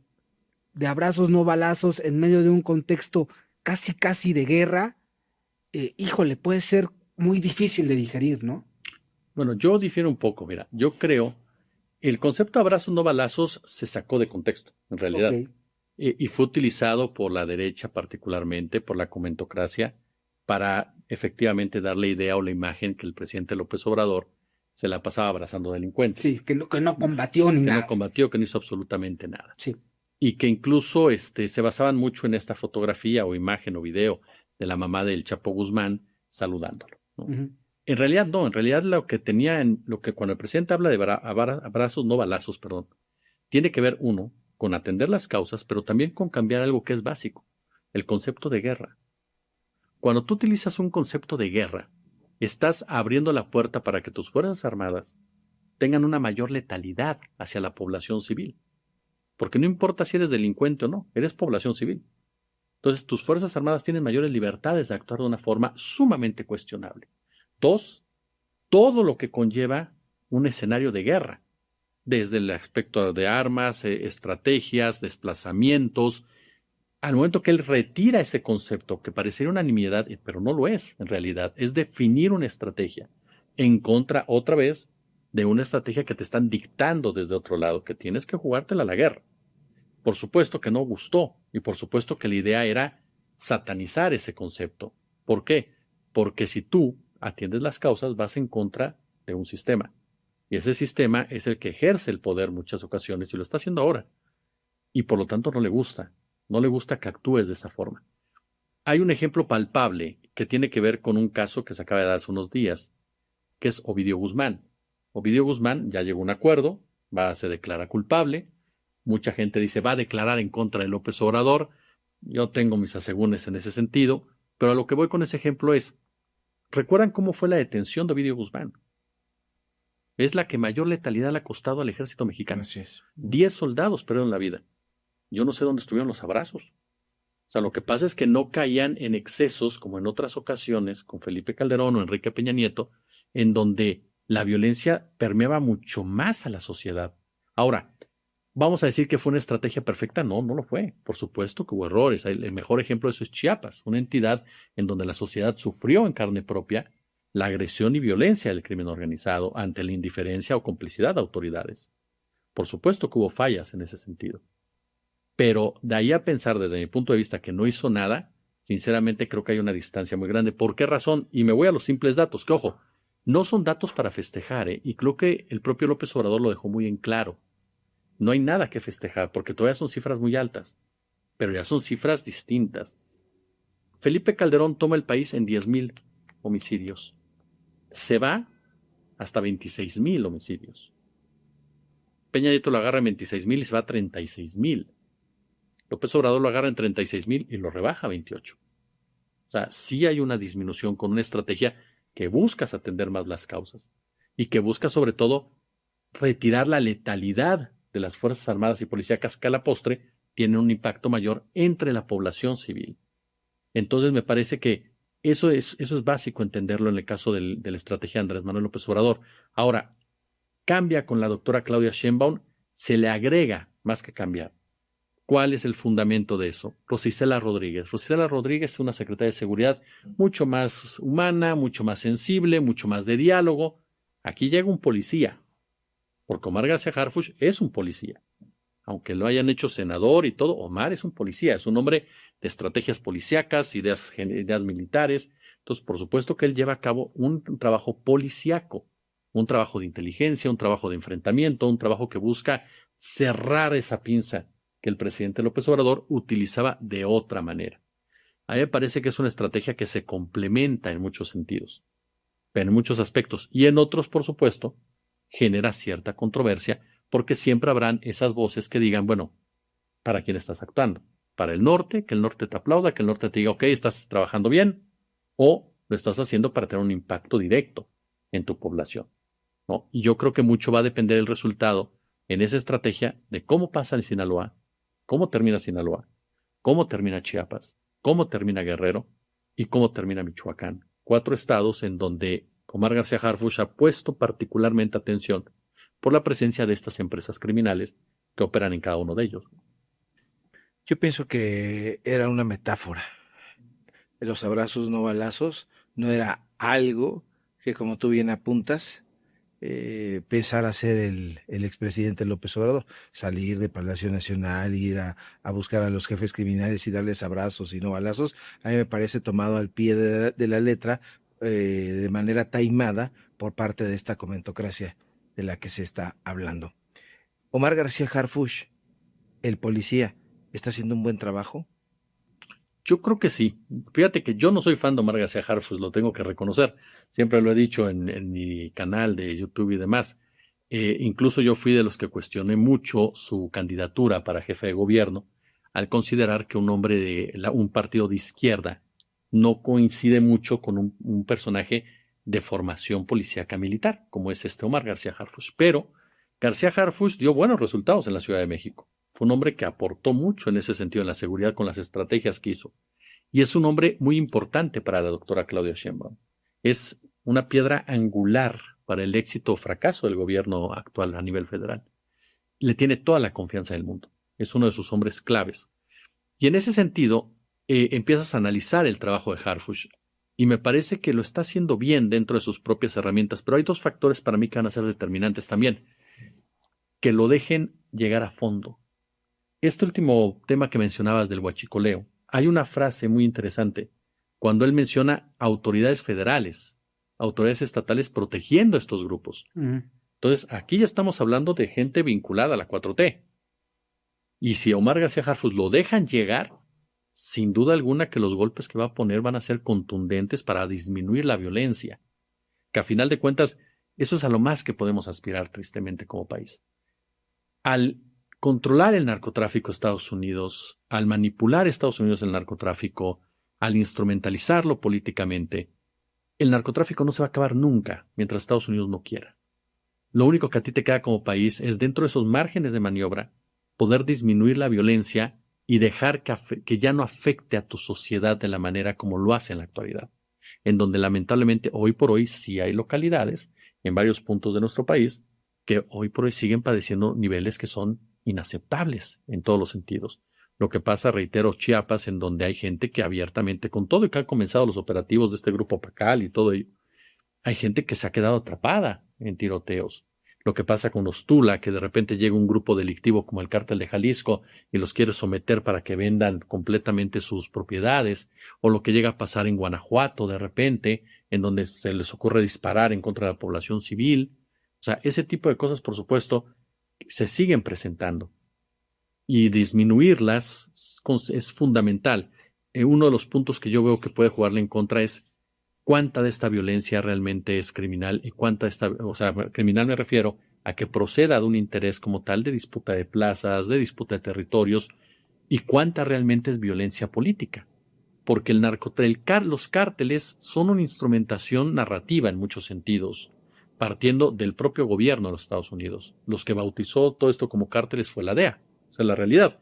abrazos no balazos en medio de un contexto casi de guerra. Híjole, puede ser muy difícil de digerir, ¿no? Bueno, yo difiero un poco, mira, yo creo el concepto de abrazos no balazos se sacó de contexto, en realidad, Okay. Y fue utilizado por la derecha particularmente, por la comentocracia, para efectivamente darle idea o la imagen que el presidente López Obrador se la pasaba abrazando delincuentes. Sí, que no combatió ni nada. Que no combatió, que no hizo absolutamente nada. Sí. Y que incluso se basaban mucho en esta fotografía o imagen o video de la mamá del Chapo Guzmán saludándolo, ¿no? Uh-huh. En realidad no, en realidad lo que cuando el presidente habla de abrazos, no balazos, perdón, tiene que ver uno con atender las causas, pero también con cambiar algo que es básico, el concepto de guerra. Cuando tú utilizas un concepto de guerra, estás abriendo la puerta para que tus fuerzas armadas tengan una mayor letalidad hacia la población civil. Porque no importa si eres delincuente o no, eres población civil. Entonces tus fuerzas armadas tienen mayores libertades de actuar de una forma sumamente cuestionable. Dos, todo lo que conlleva un escenario de guerra, desde el aspecto de armas, estrategias, desplazamientos. Al momento que él retira ese concepto, que parecería una nimiedad, pero no lo es en realidad, es definir una estrategia en contra, otra vez, de una estrategia que te están dictando desde otro lado, que tienes que jugártela a la guerra. Por supuesto que no gustó, y por supuesto que la idea era satanizar ese concepto. ¿Por qué? Porque si tú atiendes las causas, vas en contra de un sistema. Y ese sistema es el que ejerce el poder en muchas ocasiones, y lo está haciendo ahora. Y por lo tanto no le gusta. No le gusta que actúes de esa forma. Hay un ejemplo palpable que tiene que ver con un caso que se acaba de dar hace unos días, que es Ovidio Guzmán. Ovidio Guzmán ya llegó a un acuerdo, se declara culpable. Mucha gente dice, va a declarar en contra de López Obrador. Yo tengo mis asegúnes en ese sentido, pero a lo que voy con ese ejemplo es, ¿recuerdan cómo fue la detención de Ovidio Guzmán? Es la que mayor letalidad le ha costado al ejército mexicano. Así es. 10 soldados perdieron la vida. Yo no sé dónde estuvieron los abrazos. O sea, lo que pasa es que no caían en excesos como en otras ocasiones con Felipe Calderón o Enrique Peña Nieto, en donde la violencia permeaba mucho más a la sociedad. Ahora, ¿vamos a decir que fue una estrategia perfecta? No, no lo fue. Por supuesto que hubo errores. El mejor ejemplo de eso es Chiapas, una entidad en donde la sociedad sufrió en carne propia la agresión y violencia del crimen organizado ante la indiferencia o complicidad de autoridades. Por supuesto que hubo fallas en ese sentido. Pero de ahí a pensar desde mi punto de vista que no hizo nada, sinceramente creo que hay una distancia muy grande. ¿Por qué razón? Y me voy a los simples datos, que ojo, no son datos para festejar, y creo que el propio López Obrador lo dejó muy en claro. No hay nada que festejar porque todavía son cifras muy altas. pero ya son cifras distintas. Felipe Calderón toma el país en 10,000 homicidios. Se va hasta 26,000 homicidios. Peña Nieto lo agarra en 26,000 y se va a 36,000. López Obrador lo agarra en 36,000 y lo rebaja a 28. O sea, sí hay una disminución con una estrategia que buscas atender más las causas y que busca sobre todo retirar la letalidad de las Fuerzas Armadas y Policíacas, que a la postre tienen un impacto mayor entre la población civil. Entonces me parece que eso es básico entenderlo en el caso de la estrategia de Andrés Manuel López Obrador. Ahora, cambia con la doctora Claudia Sheinbaum, se le agrega más que cambiar. ¿Cuál es el fundamento de eso? Rosicela Rodríguez. Rosicela Rodríguez es una secretaria de seguridad mucho más humana, mucho más sensible, mucho más de diálogo. Aquí llega un policía, porque Omar García Harfuch es un policía. Aunque lo hayan hecho senador y todo, Omar es un policía, es un hombre de estrategias policíacas, ideas militares. Entonces, por supuesto que él lleva a cabo un trabajo policíaco, un trabajo de inteligencia, un trabajo de enfrentamiento, un trabajo que busca cerrar esa pinza que el presidente López Obrador utilizaba de otra manera. A mí me parece que es una estrategia que se complementa en muchos sentidos, en muchos aspectos, y en otros, por supuesto, genera cierta controversia, porque siempre habrán esas voces que digan, bueno, ¿para quién estás actuando? ¿Para el norte? Que el norte te aplauda, que el norte te diga, ok, estás trabajando bien, o lo estás haciendo para tener un impacto directo en tu población, ¿no? Y yo creo que mucho va a depender el resultado en esa estrategia de cómo pasa en Sinaloa, cómo termina Sinaloa, cómo termina Chiapas, cómo termina Guerrero y cómo termina Michoacán. 4 estados en donde Omar García Harfuch ha puesto particularmente atención por la presencia de estas empresas criminales que operan en cada uno de ellos. Yo pienso que era una metáfora. Los abrazos no balazos no era algo que, como tú bien apuntas, pensar hacer el expresidente López Obrador, salir de Palacio Nacional, ir a buscar a los jefes criminales y darles abrazos y no balazos. A mí me parece tomado al pie de la letra, de manera taimada por parte de esta comentocracia de la que se está hablando. Omar García Harfuch, el policía, ¿está haciendo un buen trabajo? Yo creo que sí. Fíjate que yo no soy fan de Omar García Harfuch, lo tengo que reconocer. Siempre lo he dicho en mi canal de YouTube y demás. Incluso yo fui de los que cuestioné mucho su candidatura para jefe de gobierno, al considerar que un hombre de un partido de izquierda no coincide mucho con un personaje de formación policíaca militar, como es Omar García Harfuch. Pero García Harfuch dio buenos resultados en la Ciudad de México. Fue un hombre que aportó mucho en ese sentido en la seguridad con las estrategias que hizo. Y es un hombre muy importante para la doctora Claudia Sheinbaum. Es una piedra angular para el éxito o fracaso del gobierno actual a nivel federal. Le tiene toda la confianza del mundo. Es uno de sus hombres claves. Y en ese sentido, empiezas a analizar el trabajo de Harfuch y me parece que lo está haciendo bien dentro de sus propias herramientas. Pero hay 2 factores para mí que van a ser determinantes también. Que lo dejen llegar a fondo. Este último tema que mencionabas del huachicoleo, hay una frase muy interesante cuando él menciona autoridades federales, autoridades estatales protegiendo a estos grupos. Entonces, aquí ya estamos hablando de gente vinculada a la 4T. Y si a Omar García Harfuch lo dejan llegar, sin duda alguna que los golpes que va a poner van a ser contundentes para disminuir la violencia. Que a final de cuentas, eso es a lo más que podemos aspirar tristemente como país. Al controlar el narcotráfico de Estados Unidos, al manipular a Estados Unidos el narcotráfico, al instrumentalizarlo políticamente, el narcotráfico no se va a acabar nunca mientras Estados Unidos no quiera. Lo único que a ti te queda como país es, dentro de esos márgenes de maniobra, poder disminuir la violencia y dejar que ya no afecte a tu sociedad de la manera como lo hace en la actualidad, en donde lamentablemente hoy por hoy sí hay localidades en varios puntos de nuestro país que hoy por hoy siguen padeciendo niveles que son inaceptables en todos los sentidos. Lo que pasa, reitero, Chiapas, en donde hay gente que abiertamente, con todo y que han comenzado los operativos de este grupo Pacal y todo ello, hay gente que se ha quedado atrapada en tiroteos. Lo que pasa con los Tula, que de repente llega un grupo delictivo como el Cártel de Jalisco y los quiere someter para que vendan completamente sus propiedades, o lo que llega a pasar en Guanajuato de repente, en donde se les ocurre disparar en contra de la población civil. O sea, ese tipo de cosas, por supuesto, se siguen presentando. y disminuirlas es fundamental. Uno de los puntos que yo veo que puede jugarle en contra es cuánta de esta violencia realmente es criminal y cuánta criminal me refiero a que proceda de un interés como tal de disputa de plazas, de disputa de territorios, y cuánta realmente es violencia política. Porque los cárteles son una instrumentación narrativa en muchos sentidos, partiendo del propio gobierno de los Estados Unidos. Los que bautizó todo esto como cárteles fue la DEA. Esa es la realidad.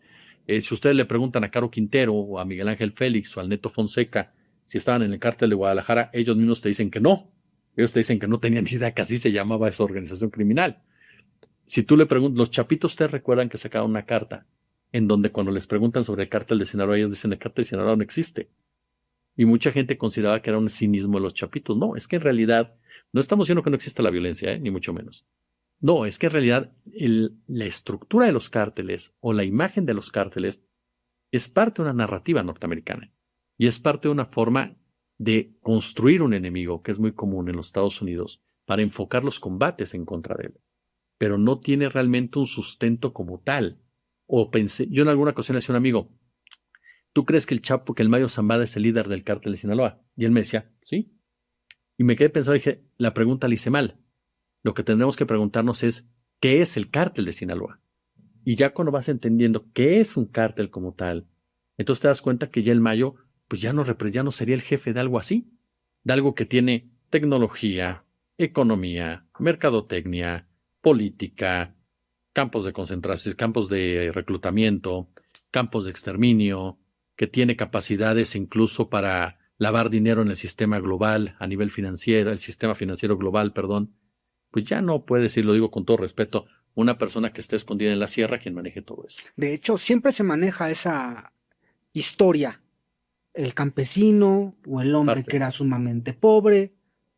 Si ustedes le preguntan a Caro Quintero o a Miguel Ángel Félix o al Neto Fonseca si estaban en el cártel de Guadalajara, ellos mismos te dicen que no. Ellos te dicen que no tenían ni idea que así se llamaba esa organización criminal. Si tú le preguntas, los chapitos, ustedes recuerdan que sacaron una carta en donde cuando les preguntan sobre el cártel de Sinaloa, ellos dicen el cártel de Sinaloa no existe. Y mucha gente consideraba que era un cinismo de los chapitos. No, es que en realidad no estamos diciendo que no exista la violencia, ni mucho menos. No, es que en realidad la estructura de los cárteles o la imagen de los cárteles es parte de una narrativa norteamericana y es parte de una forma de construir un enemigo que es muy común en los Estados Unidos para enfocar los combates en contra de él. Pero no tiene realmente un sustento como tal. Yo en alguna ocasión le decía a un amigo, ¿tú crees que el Mayo Zambada es el líder del cártel de Sinaloa? Y él me decía, sí. Y me quedé pensando y dije, la pregunta la hice mal. Lo que tendremos que preguntarnos es, ¿qué es el cártel de Sinaloa? Y ya cuando vas entendiendo qué es un cártel como tal, entonces te das cuenta que ya el Mayo, pues ya no sería el jefe de algo así, de algo que tiene tecnología, economía, mercadotecnia, política, campos de concentración, campos de reclutamiento, campos de exterminio, que tiene capacidades incluso para lavar dinero en el sistema global, a nivel financiero, el sistema financiero global, perdón, pues ya no puede decir, lo digo con todo respeto, una persona que esté escondida en la sierra quien maneje todo eso. De hecho, siempre se maneja esa historia, el campesino o el hombre que era sumamente pobre,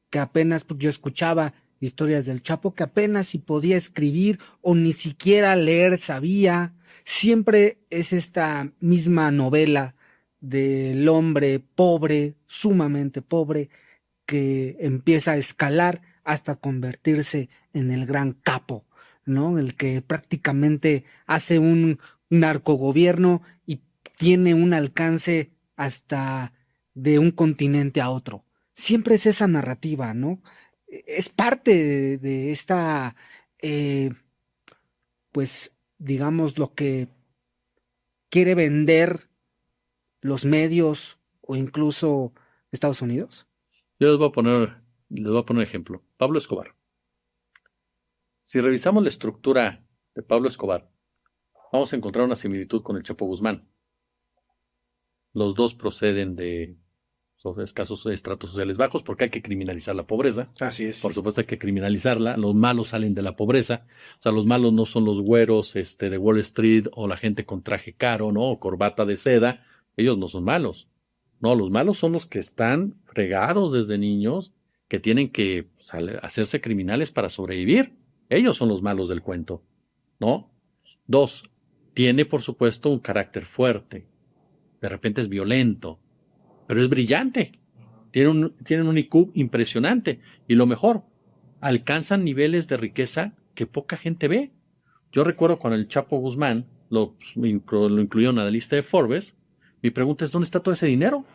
que apenas, pues yo escuchaba historias del Chapo, que apenas si podía escribir o ni siquiera leer sabía. Siempre es esta misma novela del hombre pobre, sumamente pobre, que empieza a escalar hasta convertirse en el gran capo, ¿no? El que prácticamente hace un narcogobierno y tiene un alcance hasta de un continente a otro. Siempre es esa narrativa, ¿no? Es parte de esta, pues, digamos, lo que quiere vender los medios o incluso Estados Unidos. Yo les voy a poner ejemplo. Pablo Escobar. Si revisamos la estructura de Pablo Escobar, vamos a encontrar una similitud con el Chapo Guzmán. Los dos proceden de escasos estratos sociales bajos porque hay que criminalizar la pobreza. Así es. Por supuesto hay que criminalizarla. Los malos salen de la pobreza. O sea, los malos no son los güeros de Wall Street o la gente con traje caro, ¿no? O corbata de seda. Ellos no son malos. No, los malos son los que están fregados desde niños, que tienen que hacerse criminales para sobrevivir. Ellos son los malos del cuento, ¿no? 2, tiene por supuesto un carácter fuerte. De repente es violento, pero es brillante. Tienen un IQ impresionante. Y lo mejor, alcanzan niveles de riqueza que poca gente ve. Yo recuerdo cuando el Chapo Guzmán lo incluyeron a la lista de Forbes, mi pregunta es, ¿dónde está todo ese dinero?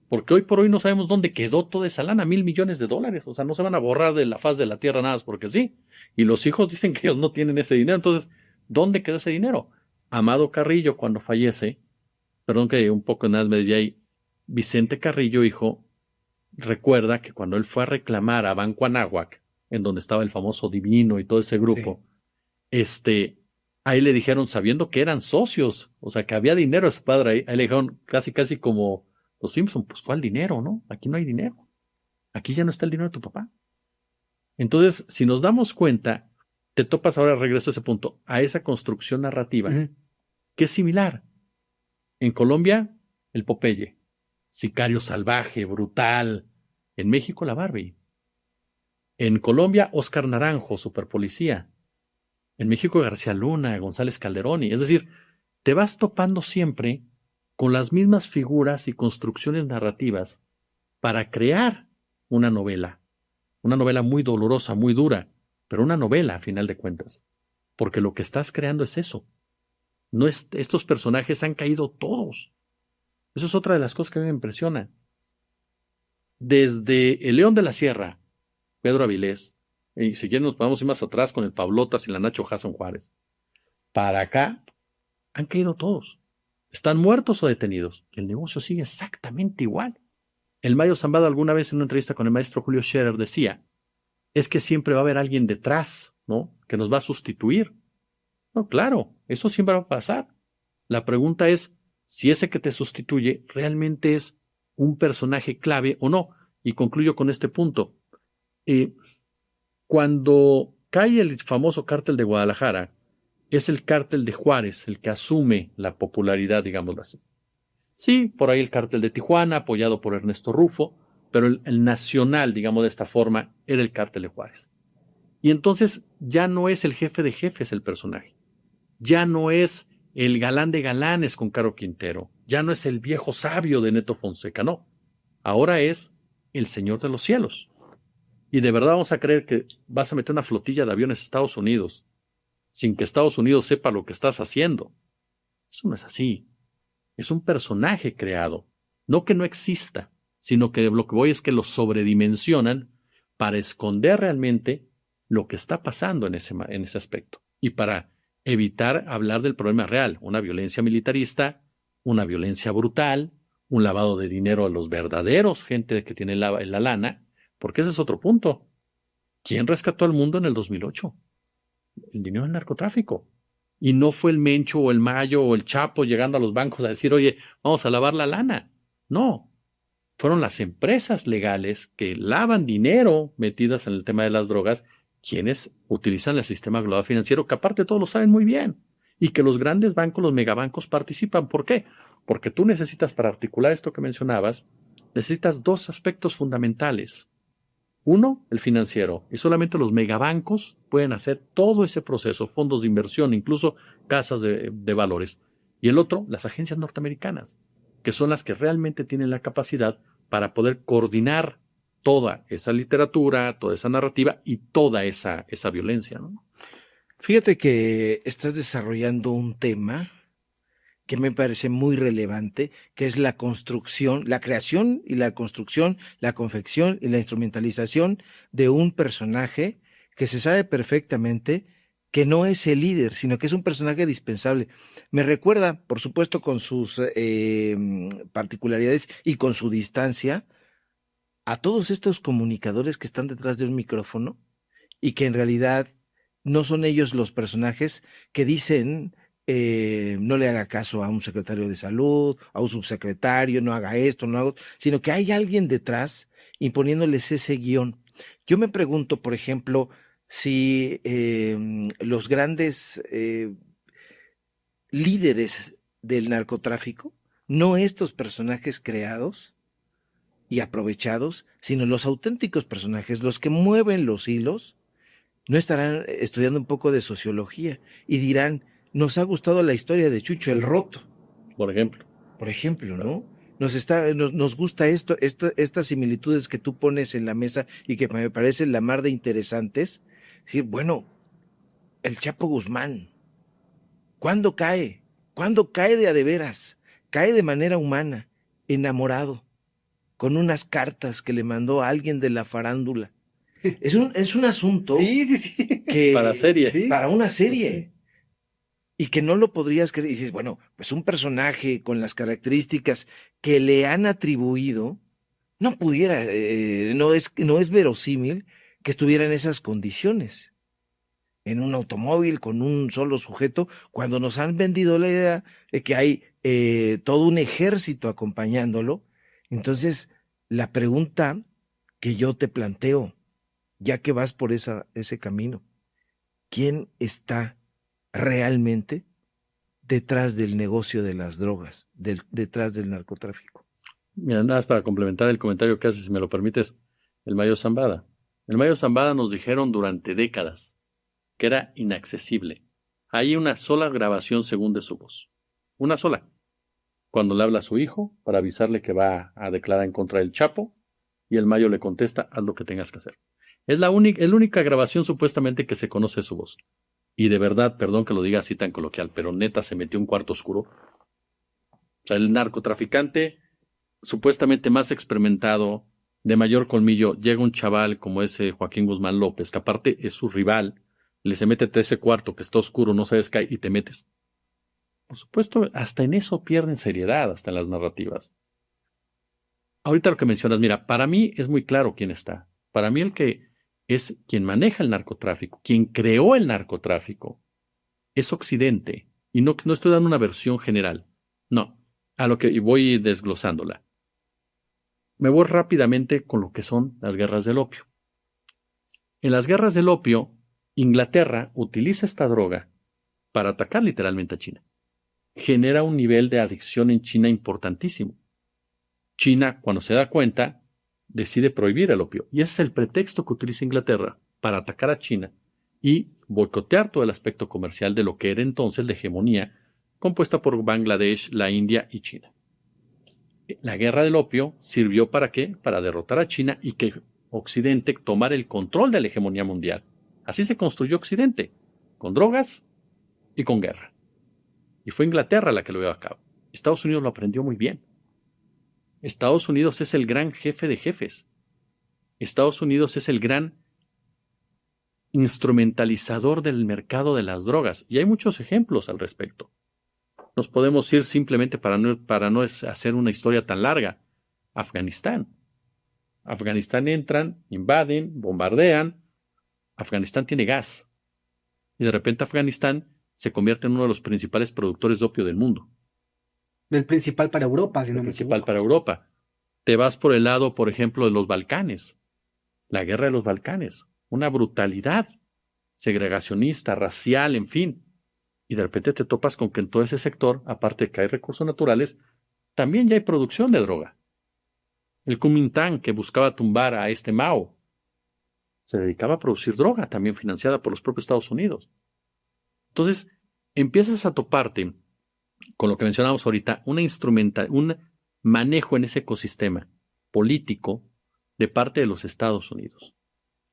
Porque hoy por hoy no sabemos dónde quedó toda esa lana, $1,000 millones. O sea, no se van a borrar de la faz de la tierra nada más porque sí. Y los hijos dicen que ellos no tienen ese dinero. Entonces, ¿dónde quedó ese dinero? Amado Carrillo, cuando fallece, perdón que un poco nada me decía ahí, Vicente Carrillo, hijo, recuerda que cuando él fue a reclamar a Banco Anáhuac, en donde estaba el famoso Divino y todo ese grupo, sí. Ahí le dijeron, sabiendo que eran socios, o sea, que había dinero a su padre ahí le dijeron casi como los Simpson, pues fue al dinero, ¿no? Aquí no hay dinero. Aquí ya no está el dinero de tu papá. Entonces, si nos damos cuenta, te topas ahora, regreso a ese punto, a esa construcción narrativa, que es similar. En Colombia, el Popeye, sicario salvaje, brutal. En México, la Barbie. En Colombia, Oscar Naranjo, superpolicía. En México, García Luna, González Calderoni. Es decir, te vas topando siempre con las mismas figuras y construcciones narrativas para crear una novela muy dolorosa, muy dura, pero una novela a final de cuentas, porque lo que estás creando es eso. Estos personajes han caído todos. Eso es otra de las cosas que a mí me impresiona. Desde el León de la Sierra, Pedro Avilés, y si quieren nos podemos ir más atrás con el Pablotas y la Nacho Jason Juárez, para acá han caído todos. Están muertos o detenidos. El negocio sigue exactamente igual. El Mayo Zambada alguna vez en una entrevista con el maestro Julio Scherer decía, es que siempre va a haber alguien detrás, ¿no?, que nos va a sustituir. No, claro, eso siempre va a pasar. La pregunta es si ese que te sustituye realmente es un personaje clave o no. Y concluyo con este punto. Cuando cae el famoso cártel de Guadalajara, es el cártel de Juárez el que asume la popularidad, digámoslo así. Sí, por ahí el cártel de Tijuana, apoyado por Ernesto Rufo, pero el nacional, digamos de esta forma, era el cártel de Juárez. Y entonces ya no es el jefe de jefes el personaje. Ya no es el galán de galanes con Caro Quintero. Ya no es el viejo sabio de Neto Fonseca, no. Ahora es el señor de los cielos. Y de verdad vamos a creer que vas a meter una flotilla de aviones a Estados Unidos sin que Estados Unidos sepa lo que estás haciendo. Eso no es así. Es un personaje creado. No que no exista, sino que lo que voy es que lo sobredimensionan para esconder realmente lo que está pasando en ese aspecto. Y para evitar hablar del problema real, una violencia militarista, una violencia brutal, un lavado de dinero a los verdaderos, gente que tiene la lana, porque ese es otro punto. ¿Quién rescató al mundo en el 2008? El dinero del narcotráfico. Y no fue el Mencho o el Mayo o el Chapo llegando a los bancos a decir, oye, vamos a lavar la lana. No. Fueron las empresas legales que lavan dinero metidas en el tema de las drogas quienes utilizan el sistema global financiero, que aparte todos lo saben muy bien, y que los grandes bancos, los megabancos participan. ¿Por qué? Porque tú necesitas, para articular esto que mencionabas, necesitas dos aspectos fundamentales. Uno, el financiero, y solamente los megabancos pueden hacer todo ese proceso, fondos de inversión, incluso casas de valores. Y el otro, las agencias norteamericanas, que son las que realmente tienen la capacidad para poder coordinar toda esa literatura, toda esa narrativa y toda esa violencia, ¿no? Fíjate que estás desarrollando un tema que me parece muy relevante, que es la construcción, la creación y la construcción, la confección y la instrumentalización de un personaje que se sabe perfectamente que no es el líder, sino que es un personaje dispensable. Me recuerda, por supuesto, con sus particularidades y con su distancia, a todos estos comunicadores que están detrás de un micrófono y que en realidad no son ellos los personajes que dicen no le haga caso a un secretario de salud, a un subsecretario, no haga esto, no haga, sino que hay alguien detrás imponiéndoles ese guión. Yo me pregunto, por ejemplo, si los grandes líderes del narcotráfico, no estos personajes creados y aprovechados, sino los auténticos personajes, los que mueven los hilos, no estarán estudiando un poco de sociología y dirán, nos ha gustado la historia de Chucho el Roto. Por ejemplo. Por ejemplo, ¿no? Nos gusta estas similitudes que tú pones en la mesa y que me parecen la mar de interesantes. Sí, bueno, el Chapo Guzmán, ¿cuándo cae? ¿Cuándo cae de a de veras? Cae de manera humana, enamorado, con unas cartas que le mandó a alguien de la farándula. Es un asunto que para serie. ¿sí? Para una serie. Y que no lo podrías creer. Y dices, bueno, pues un personaje con las características que le han atribuido, no pudiera, no es verosímil que estuviera en esas condiciones, en un automóvil con un solo sujeto, cuando nos han vendido la idea de que hay todo un ejército acompañándolo. Entonces, la pregunta que yo te planteo, ya que vas por ese camino, ¿quién está realmente detrás del negocio de las drogas, detrás del narcotráfico? Mira, nada más para complementar el comentario que haces, si me lo permites, el Mayo Zambada. El Mayo Zambada nos dijeron durante décadas que era inaccesible. Hay una sola grabación según de su voz. Una sola. Cuando le habla a su hijo para avisarle que va a declarar en contra del Chapo y el Mayo le contesta, haz lo que tengas que hacer. Es la única grabación supuestamente que se conoce de su voz. y de verdad, perdón que lo diga así tan coloquial, pero neta se metió un cuarto oscuro. O sea, el narcotraficante supuestamente más experimentado, de mayor colmillo, llega un chaval como ese Joaquín Guzmán López, que aparte es su rival, le se mete a ese cuarto que está oscuro, no sabes qué hay, y te metes. Por supuesto, hasta en eso pierden seriedad, hasta en las narrativas. Ahorita lo que mencionas, mira, para mí es muy claro quién está. Para mí el que es quien maneja el narcotráfico, quien creó el narcotráfico, es Occidente. Y no estoy dando una versión general. No, a lo que y voy desglosándola. Me voy rápidamente con lo que son las guerras del opio. En las guerras del opio, Inglaterra utiliza esta droga para atacar literalmente a China. Genera un nivel de adicción en China importantísimo. China, cuando se da cuenta, decide prohibir el opio. Y ese es el pretexto que utiliza Inglaterra para atacar a China y boicotear todo el aspecto comercial de lo que era entonces la hegemonía compuesta por Bangladesh, la India y China. La guerra del opio sirvió ¿para qué? Para derrotar a China y que Occidente tomara el control de la hegemonía mundial. Así se construyó Occidente, con drogas y con guerra. Y fue Inglaterra la que lo llevó a cabo. Estados Unidos lo aprendió muy bien. Estados Unidos es el gran jefe de jefes. Estados Unidos es el gran instrumentalizador del mercado de las drogas. Y hay muchos ejemplos al respecto. Nos podemos ir simplemente para no hacer una historia tan larga. Afganistán. Afganistán entran, invaden, bombardean. Afganistán tiene gas. Y de repente Afganistán se convierte en uno de los principales productores de opio del mundo. El principal para Europa, si no me equivoco. Principal para Europa. Te vas por el lado, por ejemplo, de los Balcanes. La guerra de los Balcanes. Una brutalidad segregacionista, racial, en fin. Y de repente te topas con que en todo ese sector, aparte de que hay recursos naturales, también ya hay producción de droga. El Kuomintang, que buscaba tumbar a este Mao, se dedicaba a producir droga, también financiada por los propios Estados Unidos. Entonces, empiezas a toparte con lo que mencionamos ahorita, un manejo en ese ecosistema político de parte de los Estados Unidos.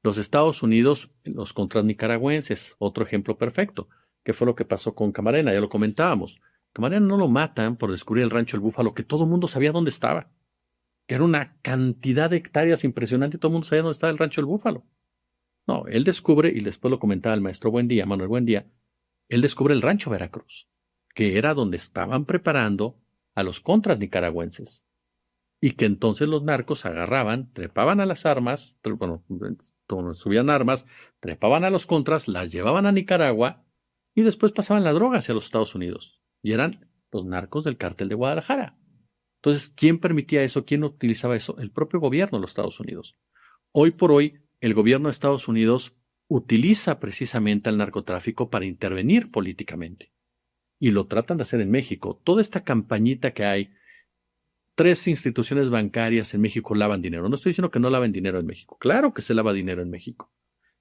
Los Estados Unidos, los contras nicaragüenses, otro ejemplo perfecto, que fue lo que pasó con Camarena, ya lo comentábamos. Camarena no lo matan por descubrir el rancho El Búfalo, que todo el mundo sabía dónde estaba, que era una cantidad de hectáreas impresionante y todo el mundo sabía dónde estaba el rancho El Búfalo. No, él descubre, y después lo comentaba el maestro Buendía, Manuel Buendía, él descubre el rancho Veracruz, que era donde estaban preparando a los contras nicaragüenses. Y que entonces los narcos agarraban, trepaban a las armas, subían armas, trepaban a los contras, las llevaban a Nicaragua y después pasaban la droga hacia los Estados Unidos. Y eran los narcos del cártel de Guadalajara. Entonces, ¿quién permitía eso? ¿Quién utilizaba eso? El propio gobierno de los Estados Unidos. Hoy por hoy, el gobierno de Estados Unidos utiliza precisamente al narcotráfico para intervenir políticamente. Y lo tratan de hacer en México. Toda esta campañita que hay, 3 instituciones bancarias en México lavan dinero. No estoy diciendo que no laven dinero en México. Claro que se lava dinero en México.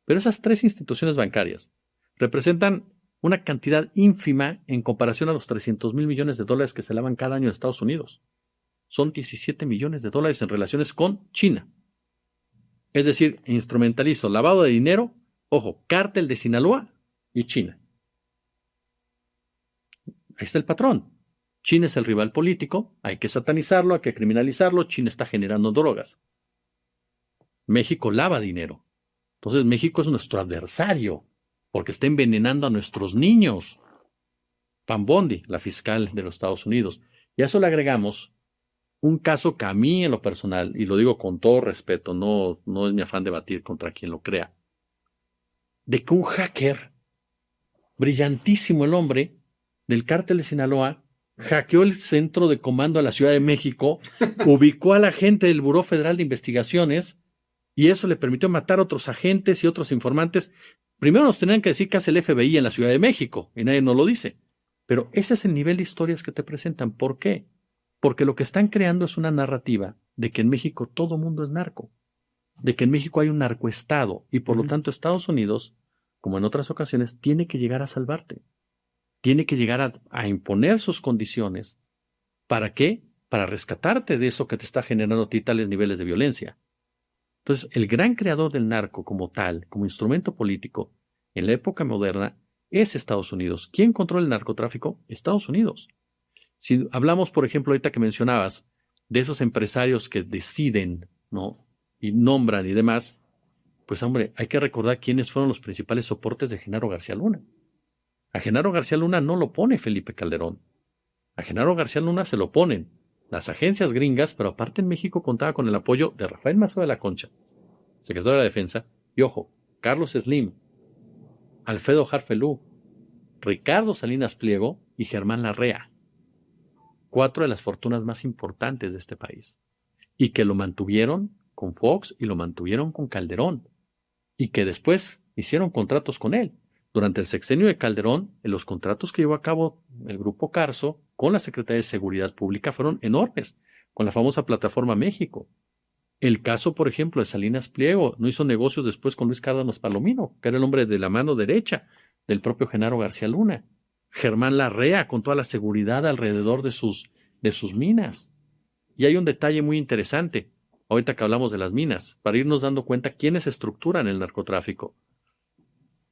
Pero esas 3 instituciones bancarias representan una cantidad ínfima en comparación a los $300,000 millones que se lavan cada año en Estados Unidos. Son $17 millones en relaciones con China. Es decir, instrumentalizo lavado de dinero, ojo, cártel de Sinaloa y China. Ahí está el patrón. China es el rival político, hay que satanizarlo, hay que criminalizarlo, China está generando drogas. México lava dinero. Entonces México es nuestro adversario, porque está envenenando a nuestros niños. Pam Bondi, la fiscal de los Estados Unidos. Y a eso le agregamos un caso que a mí en lo personal, y lo digo con todo respeto, no es mi afán de batir contra quien lo crea, de que un hacker, brillantísimo el hombre, del cártel de Sinaloa, hackeó el centro de comando a la Ciudad de México, ubicó a la gente del Buró Federal de Investigaciones, y eso le permitió matar a otros agentes y otros informantes. Primero nos tenían que decir qué hace el FBI en la Ciudad de México, y nadie nos lo dice. Pero ese es el nivel de historias que te presentan. ¿Por qué? Porque lo que están creando es una narrativa de que en México todo mundo es narco, de que en México hay un narcoestado, y por lo tanto Estados Unidos, como en otras ocasiones, tiene que llegar a salvarte. Tiene que llegar a imponer sus condiciones. ¿Para qué? Para rescatarte de eso que te está generando a ti tales niveles de violencia. Entonces, el gran creador del narco como tal, como instrumento político, en la época moderna, es Estados Unidos. ¿Quién controla el narcotráfico? Estados Unidos. Si hablamos, por ejemplo, ahorita que mencionabas, de esos empresarios que deciden, ¿no? Y nombran y demás, pues hombre, hay que recordar quiénes fueron los principales soportes de Genaro García Luna. A Genaro García Luna no lo pone Felipe Calderón. A Genaro García Luna se lo ponen las agencias gringas, pero aparte en México contaba con el apoyo de Rafael Mazo de la Concha, secretario de la Defensa, y ojo, Carlos Slim, Alfredo Harfelú, Ricardo Salinas Pliego y Germán Larrea. 4 de las fortunas más importantes de este país. Y que lo mantuvieron con Fox y lo mantuvieron con Calderón. Y que después hicieron contratos con él. Durante el sexenio de Calderón, en los contratos que llevó a cabo el Grupo Carso con la Secretaría de Seguridad Pública fueron enormes, con la famosa Plataforma México. El caso, por ejemplo, de Salinas Pliego, no hizo negocios después con Luis Cárdenas Palomino, que era el hombre de la mano derecha del propio Genaro García Luna. Germán Larrea, con toda la seguridad alrededor de sus minas. Y hay un detalle muy interesante, ahorita que hablamos de las minas, para irnos dando cuenta quiénes estructuran el narcotráfico.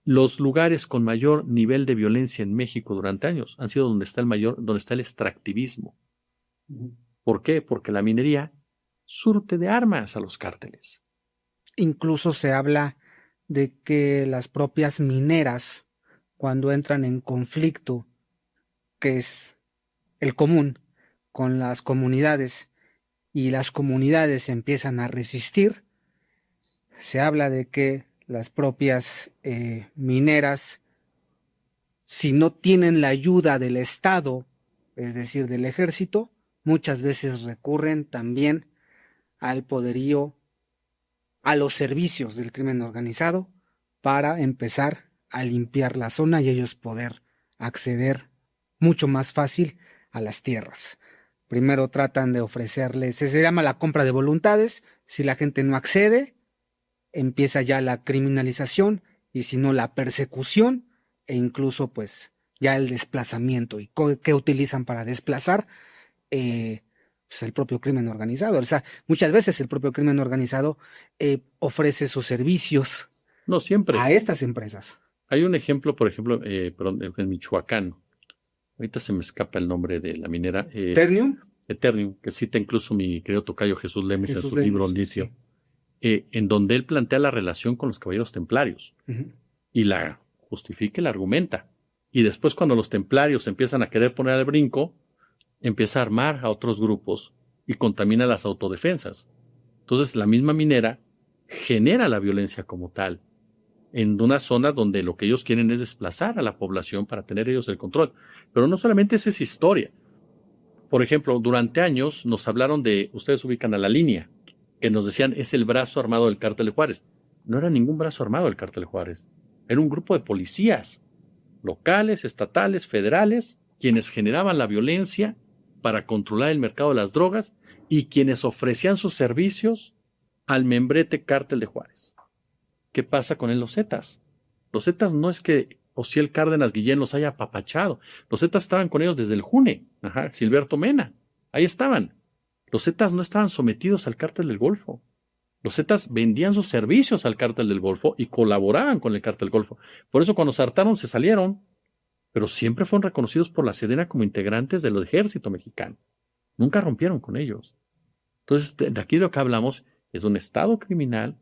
Los lugares con mayor nivel de violencia en México durante años han sido donde está el extractivismo. ¿Por qué? Porque la minería surte de armas a los cárteles. Incluso se habla de que las propias mineras, cuando entran en conflicto, que es el común, con las comunidades, y las comunidades empiezan a resistir, se habla de que las propias mineras, si no tienen la ayuda del Estado, es decir, del ejército, muchas veces recurren también al poderío, a los servicios del crimen organizado, para empezar a limpiar la zona y ellos poder acceder mucho más fácil a las tierras. Primero tratan de ofrecerles, se llama la compra de voluntades, si la gente no accede, empieza ya la criminalización y si no la persecución e incluso pues ya el desplazamiento. ¿Y qué utilizan para desplazar? Pues el propio crimen organizado. O sea, muchas veces el propio crimen organizado ofrece sus servicios no siempre a estas empresas. Hay un ejemplo, por ejemplo, en Michoacán. Ahorita se me escapa el nombre de la minera. Eternium, que cita incluso mi querido tocayo Jesús Lemus en su libro Licio, en donde él plantea la relación con los caballeros templarios y la justifica y la argumenta. Y después, cuando los templarios empiezan a querer poner al brinco, empieza a armar a otros grupos y contamina las autodefensas. Entonces, la misma minera genera la violencia como tal en una zona donde lo que ellos quieren es desplazar a la población para tener ellos el control. Pero no solamente esa es historia. Por ejemplo, durante años nos hablaron de, ustedes ubican a La Línea, que nos decían es el brazo armado del Cártel de Juárez. No era ningún brazo armado del Cártel de Juárez. Era un grupo de policías, locales, estatales, federales, quienes generaban la violencia para controlar el mercado de las drogas y quienes ofrecían sus servicios al membrete Cártel de Juárez. ¿Qué pasa con los Zetas? Los Zetas no es que Osiel Cárdenas Guillén los haya apapachado. Los Zetas estaban con ellos desde el June. Silberto Mena. Ahí estaban. Los Zetas no estaban sometidos al Cártel del Golfo. Los Zetas vendían sus servicios al Cártel del Golfo y colaboraban con el Cártel del Golfo. Por eso cuando se hartaron se salieron. Pero siempre fueron reconocidos por la Sedena como integrantes del ejército mexicano. Nunca rompieron con ellos. Entonces, de aquí lo que hablamos es de un estado criminal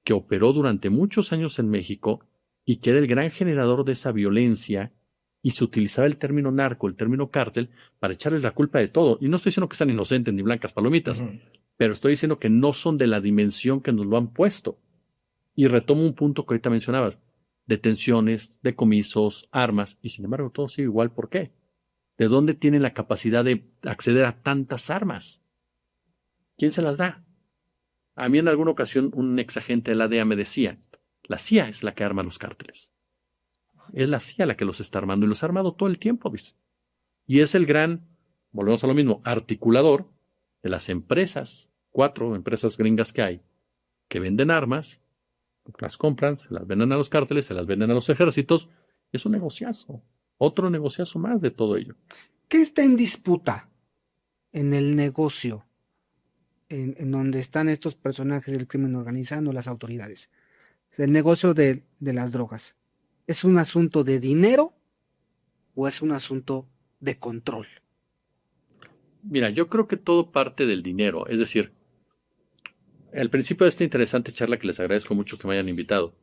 que operó durante muchos años en México y que era el gran generador de esa violencia, y se utilizaba el término narco, el término cártel, para echarles la culpa de todo. Y no estoy diciendo que sean inocentes ni blancas palomitas, pero estoy diciendo que no son de la dimensión que nos lo han puesto. Y retomo un punto que ahorita mencionabas: detenciones, decomisos, armas, y sin embargo todo sigue igual. ¿Por qué? ¿De dónde tienen la capacidad de acceder a tantas armas? ¿Quién se las da? A mí en alguna ocasión un ex agente de la DEA me decía, la CIA es la que arma los cárteles. Es la CIA la que los está armando y los ha armado todo el tiempo, dice. Y es el gran, volvemos a lo mismo, articulador de las empresas, 4 empresas gringas que hay, que venden armas, las compran, se las venden a los cárteles, se las venden a los ejércitos. Es un negociazo, otro negociazo más de todo ello. ¿Qué está en disputa en el negocio? En donde están estos personajes del crimen organizado, las autoridades, el negocio de las drogas. ¿Es un asunto de dinero o es un asunto de control? Mira, yo creo que todo parte del dinero. Es decir, al principio de esta interesante charla, que les agradezco mucho que me hayan invitado,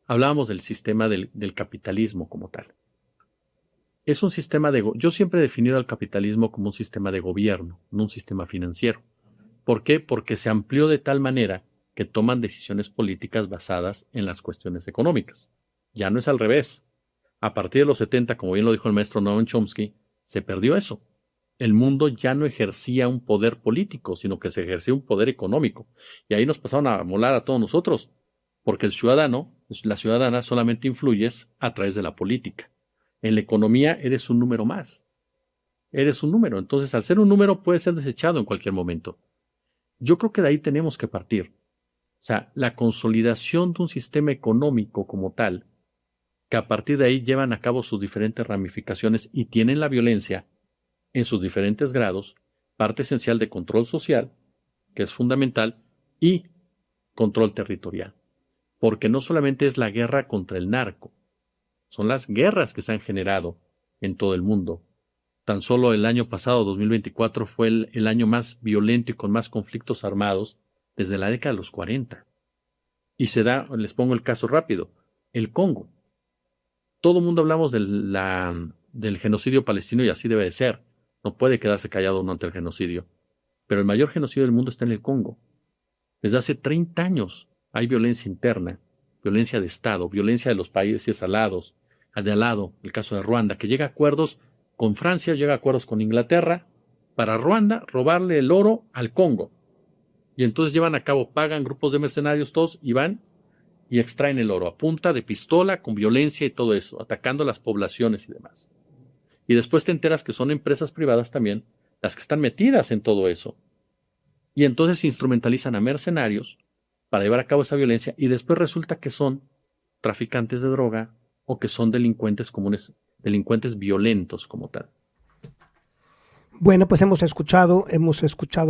hablábamos del sistema del capitalismo como tal. Es un sistema yo siempre he definido al capitalismo como un sistema de gobierno, no un sistema financiero. ¿Por qué? Porque se amplió de tal manera que toman decisiones políticas basadas en las cuestiones económicas. Ya no es al revés. A partir de los 70, como bien lo dijo el maestro Noam Chomsky, se perdió eso. El mundo ya no ejercía un poder político, sino que se ejercía un poder económico. Y ahí nos pasaron a molar a todos nosotros, porque el ciudadano, la ciudadana, solamente influyes a través de la política. En la economía eres un número más. Eres un número. Entonces, al ser un número, puede ser desechado en cualquier momento. Yo creo que de ahí tenemos que partir. O sea, la consolidación de un sistema económico como tal, que a partir de ahí llevan a cabo sus diferentes ramificaciones y tienen la violencia en sus diferentes grados, parte esencial de control social, que es fundamental, y control territorial. Porque no solamente es la guerra contra el narco, son las guerras que se han generado en todo el mundo. Tan solo el año pasado, 2024, fue el año más violento y con más conflictos armados desde la década de los 40. Y se da, les pongo el caso rápido, el Congo. Todo el mundo hablamos del genocidio palestino y así debe de ser. No puede quedarse callado uno ante el genocidio. Pero el mayor genocidio del mundo está en el Congo. Desde hace 30 años hay violencia interna, violencia de Estado, violencia de los países de al lado, el caso de Ruanda, que llega a acuerdos con Francia, llega a acuerdos con Inglaterra, para Ruanda robarle el oro al Congo. Y entonces llevan a cabo, pagan grupos de mercenarios todos y van y extraen el oro a punta de pistola, con violencia y todo eso, atacando a las poblaciones y demás. Y después te enteras que son empresas privadas también las que están metidas en todo eso. Y entonces se instrumentalizan a mercenarios para llevar a cabo esa violencia y después resulta que son traficantes de droga o que son delincuentes comunes, delincuentes violentos como tal. Bueno, pues hemos escuchado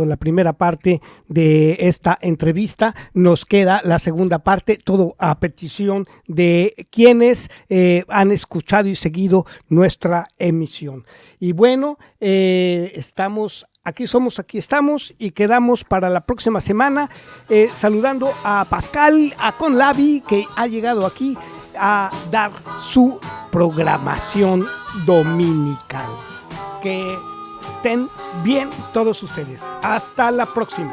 la primera parte de esta entrevista. Nos queda la segunda parte, todo a petición de quienes han escuchado y seguido nuestra emisión. Y bueno, aquí estamos y quedamos para la próxima semana saludando a Pascal, a Conlavi, que ha llegado aquí a dar su programación dominical. Que estén bien todos ustedes. Hasta la próxima.